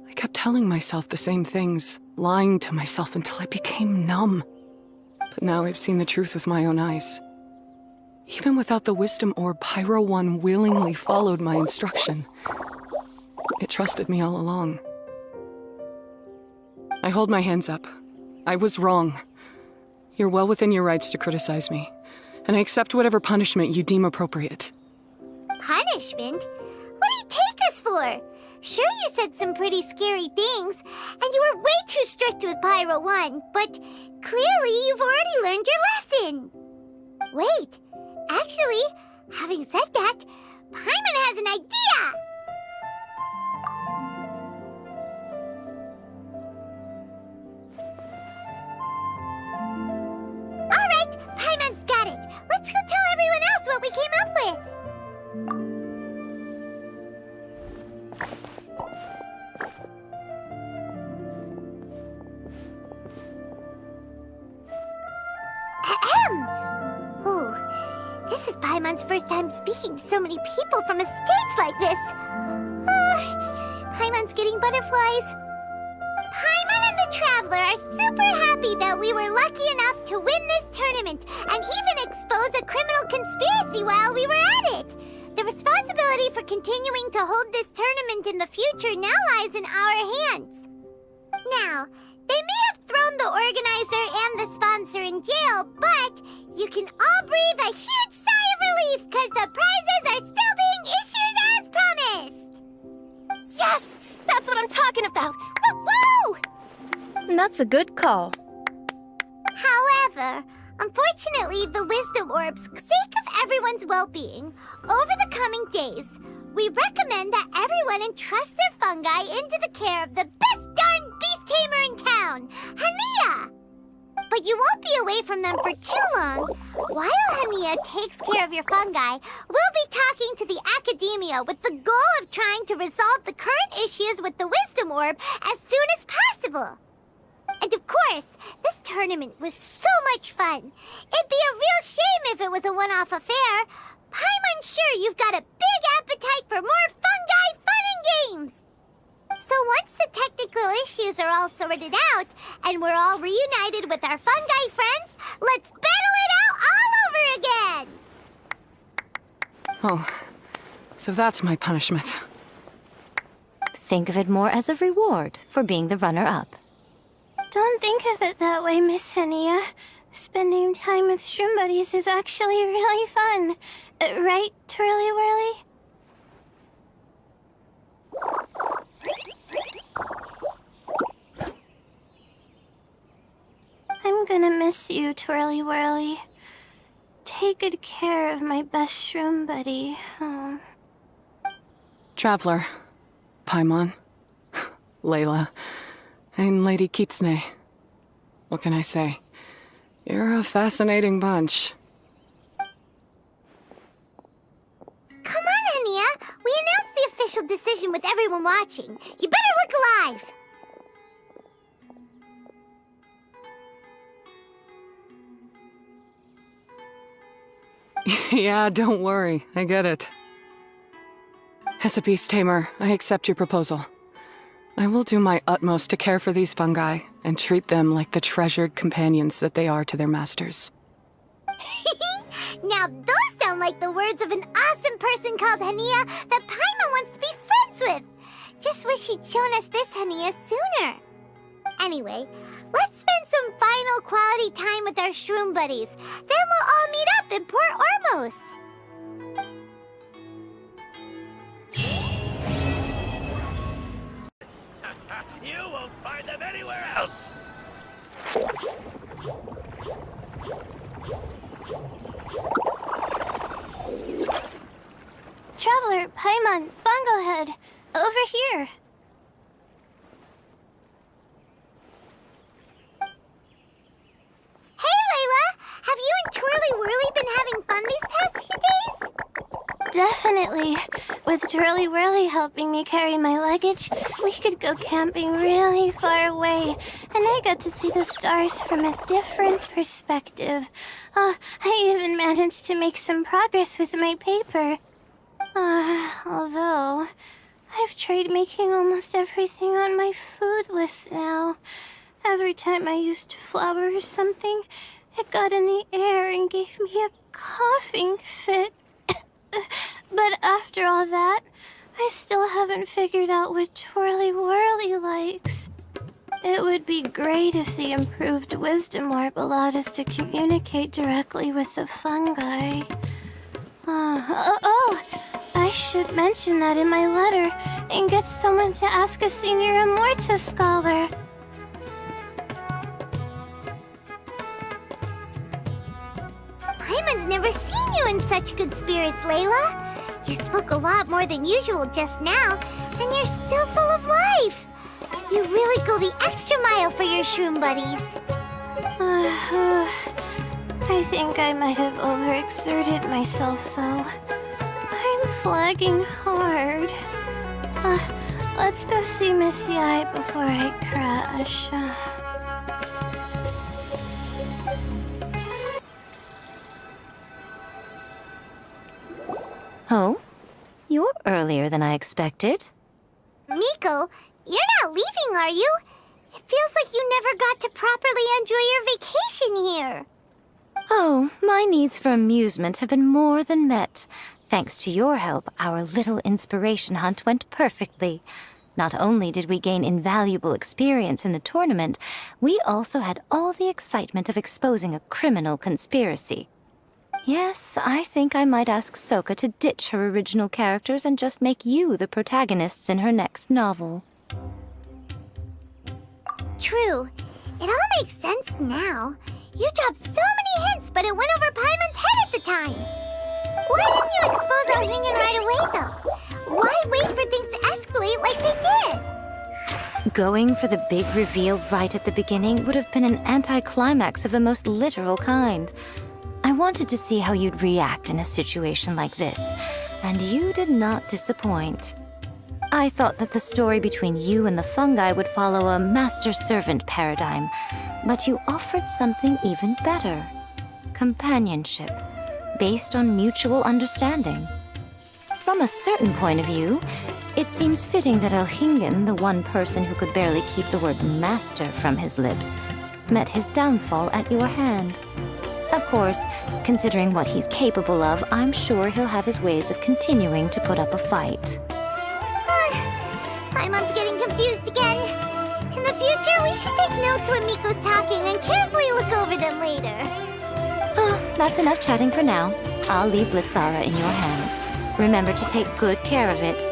I kept telling myself the same things, lying to myself until I became numb. But now I've seen the truth with my own eyes. Even without the wisdom orb, Pyro 1 willingly followed my instruction. It trusted me all along. I hold my hands up. I was wrong. You're well within your rights to criticize me, and I accept whatever punishment you deem appropriate. Punishment? What do you take us for? Sure, you said some pretty scary things, and you were way too strict with Pyro 1, but clearly you've already learned your lesson. Wait, actually, having said that, Paimon has an idea! Alright, Paimon's got it. Let's go tell everyone else what we came up with. Ooh, this is Paimon's first time speaking to so many people from a stage like this. Paimon's getting butterflies. Paimon and the Traveler are super happy that we were lucky enough to win this tournament and even expose a criminal conspiracy while we were at it. The responsibility for continuing to hold this tournament in the future now lies in our hands. Now, they may have thrown the organizer and the sponsor in jail, but you can all breathe a huge sigh of relief because the prizes are still being issued as promised! Yes! That's what I'm talking about! Woo-woo! That's a good call. However, unfortunately, the Wisdom Orb's sake of everyone's well-being, over the coming days, we recommend that everyone entrust their fungi into the care of the best darn beast tamer in town, Hania! But you won't be away from them for too long. While Hania takes care of your fungi, we'll be talking to the academia with the goal of trying to resolve the current issues with the Wisdom Orb as soon as possible. And of course, this tournament was so much fun. It'd be a real shame if it was a one-off affair. I'm unsure you've got a big appetite for more fungi fun and games. So once the technical issues are all sorted out, and we're all reunited with our fungi friends, let's battle it out all over again! Oh, so that's my punishment. Think of it more as a reward for being the runner-up. Don't think of it that way, Miss Henia. Spending time with shroom buddies is actually really fun. Right, Twirly Whirly? I'm gonna miss you, Twirly Whirly. Take good care of my best shroom buddy. Oh. Traveler, Paimon, Layla, and Lady Kitsune. What can I say? You're a fascinating bunch. Come on, Henia! We announced the official decision with everyone watching. You better look alive! Yeah, don't worry. I get it. As a beast tamer, I accept your proposal. I will do my utmost to care for these fungi and treat them like the treasured companions that they are to their masters. Now those sound like the words of an awesome person called Henia that Paimon wants to be friends with. Just wish he'd shown us this Henia sooner. Anyway, let's spend some final quality time with our shroom buddies. Then we'll all meet up in Port Ormos. You won't find them anywhere else! Traveler, Paimon, Bunglehead, over here. Hey, Layla! Have you and Twirly Whirly been having fun these past few days? Definitely. With Twirly Whirly helping me carry my luggage, we could go camping really far away, and I got to see the stars from a different perspective. I even managed to make some progress with my paper. Although, I've tried making almost everything on my food list now. Every time I used flour or something, It got in the air and gave me a coughing fit. But after all that, I still haven't figured out what Twirly Whirly likes. It would be great if the improved Wisdom Orb allowed us to communicate directly with the fungi. I should mention that in my letter and get someone to ask a senior Amorta scholar. Paimon's never seen you in such good spirits, Layla. You spoke a lot more than usual just now, and you're still full of life. You really go the extra mile for your shroom buddies. I think I might have overexerted myself, though. I'm flagging hard. Let's go see Miss Yai before I crash. Oh? You're earlier than I expected. Miko, you're not leaving, are you? It feels like you never got to properly enjoy your vacation here. Oh, my needs for amusement have been more than met. Thanks to your help, our little inspiration hunt went perfectly. Not only did we gain invaluable experience in the tournament, we also had all the excitement of exposing a criminal conspiracy. Yes, I think I might ask Soka to ditch her original characters and just make you the protagonists in her next novel. True. It all makes sense now. You dropped so many hints, but it went over Paimon's head at the time. Why didn't you expose Alhingen right away, though? Why wait for things to escalate like they did? Going for the big reveal right at the beginning would have been an anticlimax of the most literal kind. I wanted to see how you'd react in a situation like this, and you did not disappoint. I thought that the story between you and the fungi would follow a master-servant paradigm, but you offered something even better. Companionship, based on mutual understanding. From a certain point of view, it seems fitting that Alhingen, the one person who could barely keep the word master from his lips, met his downfall at your hand. Of course, considering what he's capable of, I'm sure he'll have his ways of continuing to put up a fight. Paimon's getting confused again. In the future, we should take notes when Miko's talking and carefully look over them later. That's enough chatting for now. I'll leave Blitzara in your hands. Remember to take good care of it.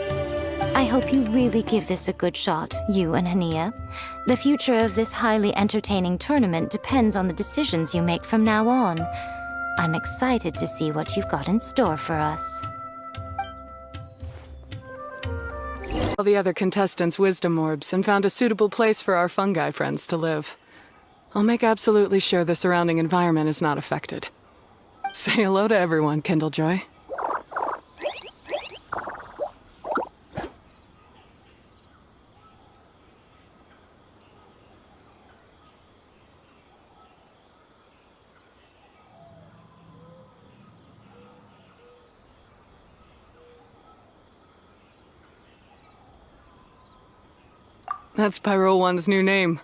I hope you really give this a good shot, you and Hania. The future of this highly entertaining tournament depends on the decisions you make from now on. I'm excited to see what you've got in store for us. All the other contestants' wisdom orbs and found a suitable place for our fungi friends to live. I'll make absolutely sure the surrounding environment is not affected. Say hello to everyone, Kindlejoy. That's Pyro One's new name.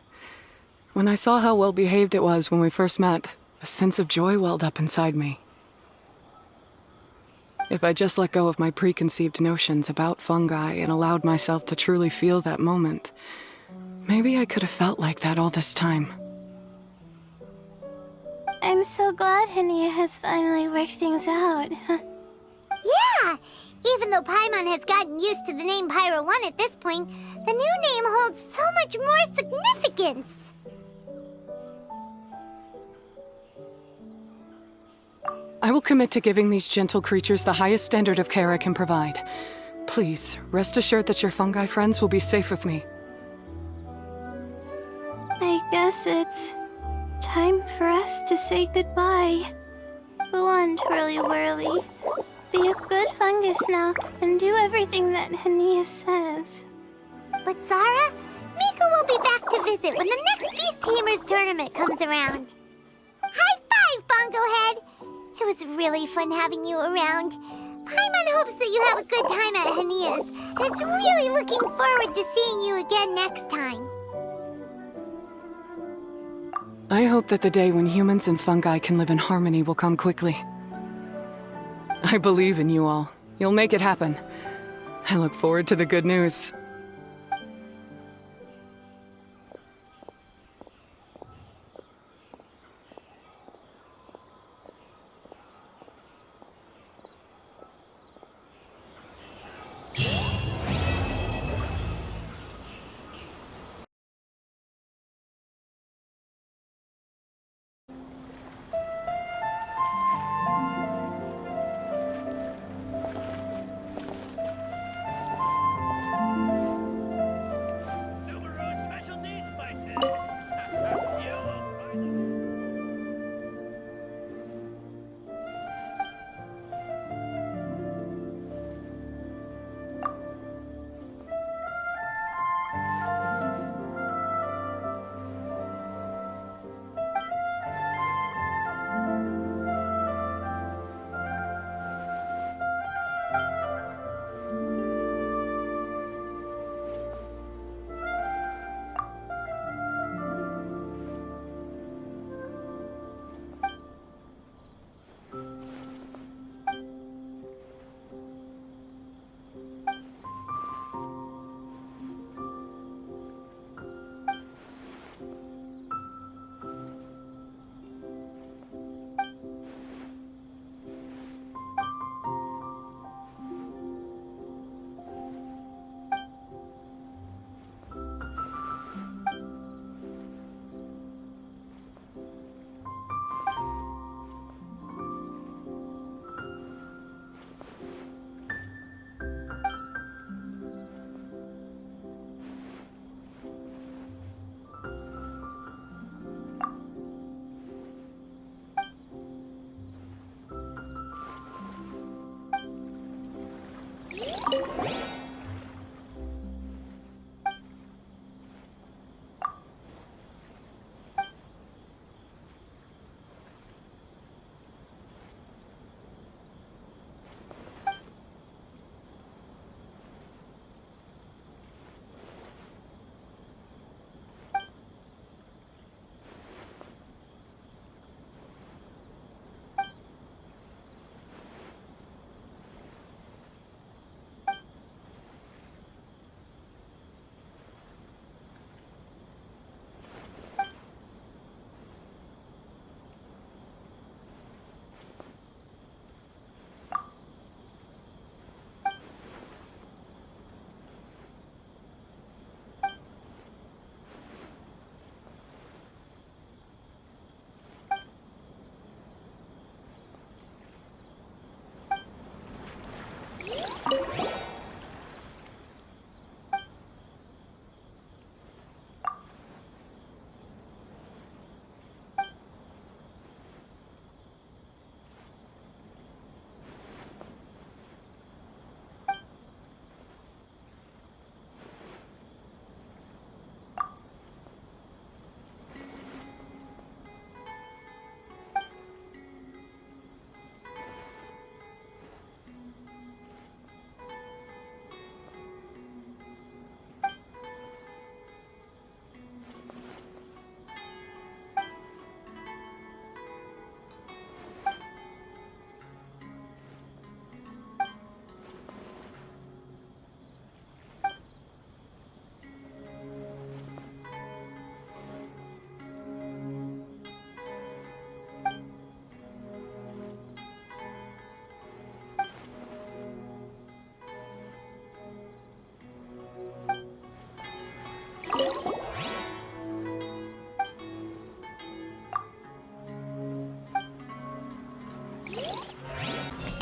When I saw how well behaved it was when we first met, a sense of joy welled up inside me. If I just let go of my preconceived notions about fungi and allowed myself to truly feel that moment, maybe I could have felt like that all this time. I'm so glad Hania has finally worked things out. Yeah! Even though Paimon has gotten used to the name Pyro 1 at this point, the new name holds so much more significance! I will commit to giving these gentle creatures the highest standard of care I can provide. Please, rest assured that your fungi friends will be safe with me. I guess it's time for us to say goodbye. Go on, Twirly Whirly. Be a good fungus now and do everything that Hania says. But Zara, Miko will be back to visit when the next Beast Tamers tournament comes around. High five, Bongo Head! It was really fun having you around. Paimon hopes that you have a good time at Hania's, and is really looking forward to seeing you again next time. I hope that the day when humans and fungi can live in harmony will come quickly. I believe in you all. You'll make it happen. I look forward to the good news.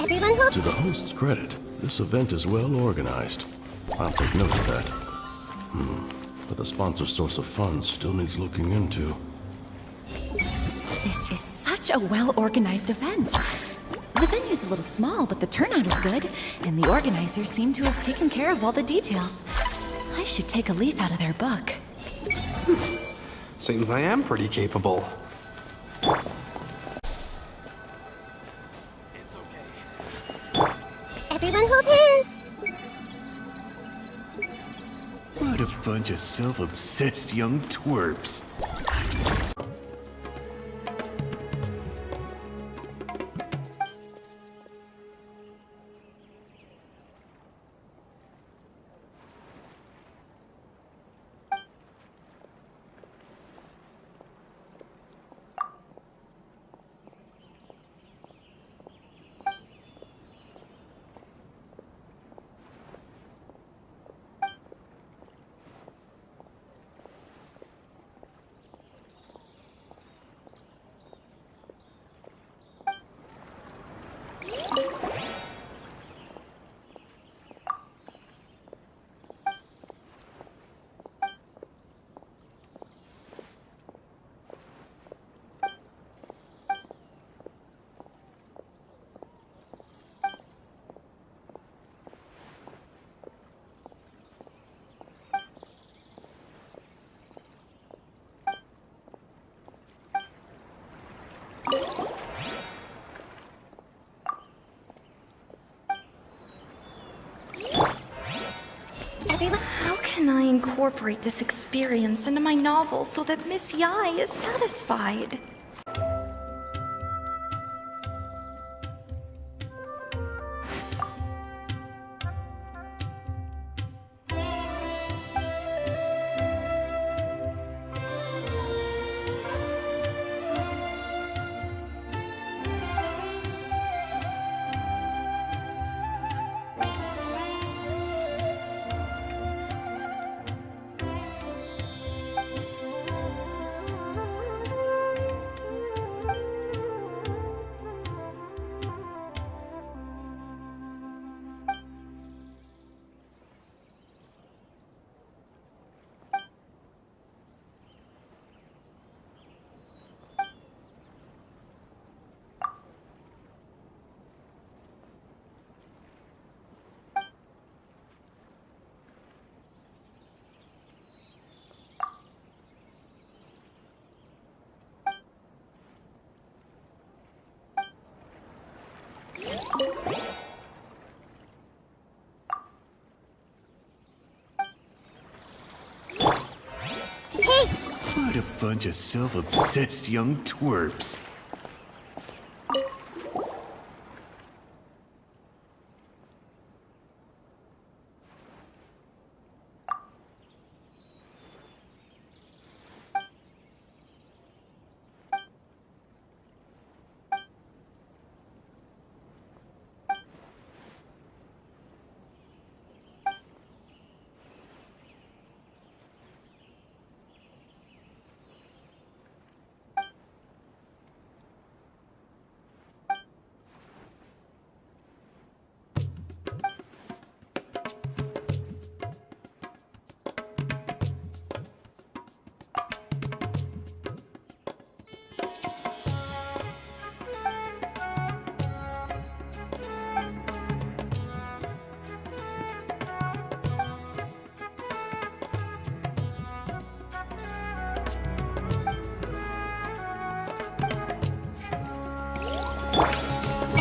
Everyone hold. To the host's credit, this event is well organized. I'll take note of that. But the sponsor's source of funds still needs looking into. This is such a well-organized event. The venue's a little small, but the turnout is good, and the organizers seem to have taken care of all the details. I should take a leaf out of their book. Seems I am pretty capable. Everyone hold hands. What a bunch of self-obsessed young twerps. incorporate this experience into my novel so that Miss Yai is satisfied? What a bunch of self-obsessed young twerps.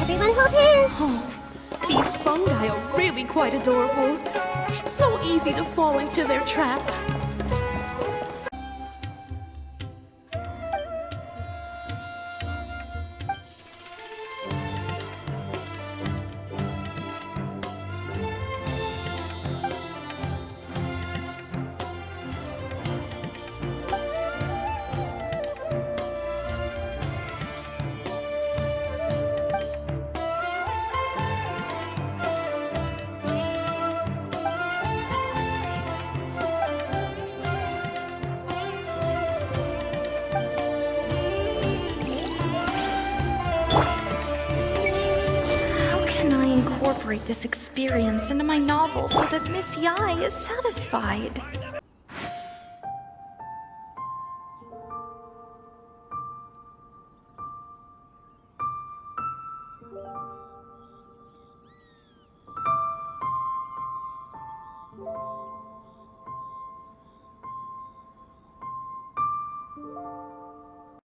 Everyone hold hands! Oh, these fungi are really quite adorable. So easy to fall into their trap. Incorporate this experience into my novel so that Miss Yai is satisfied.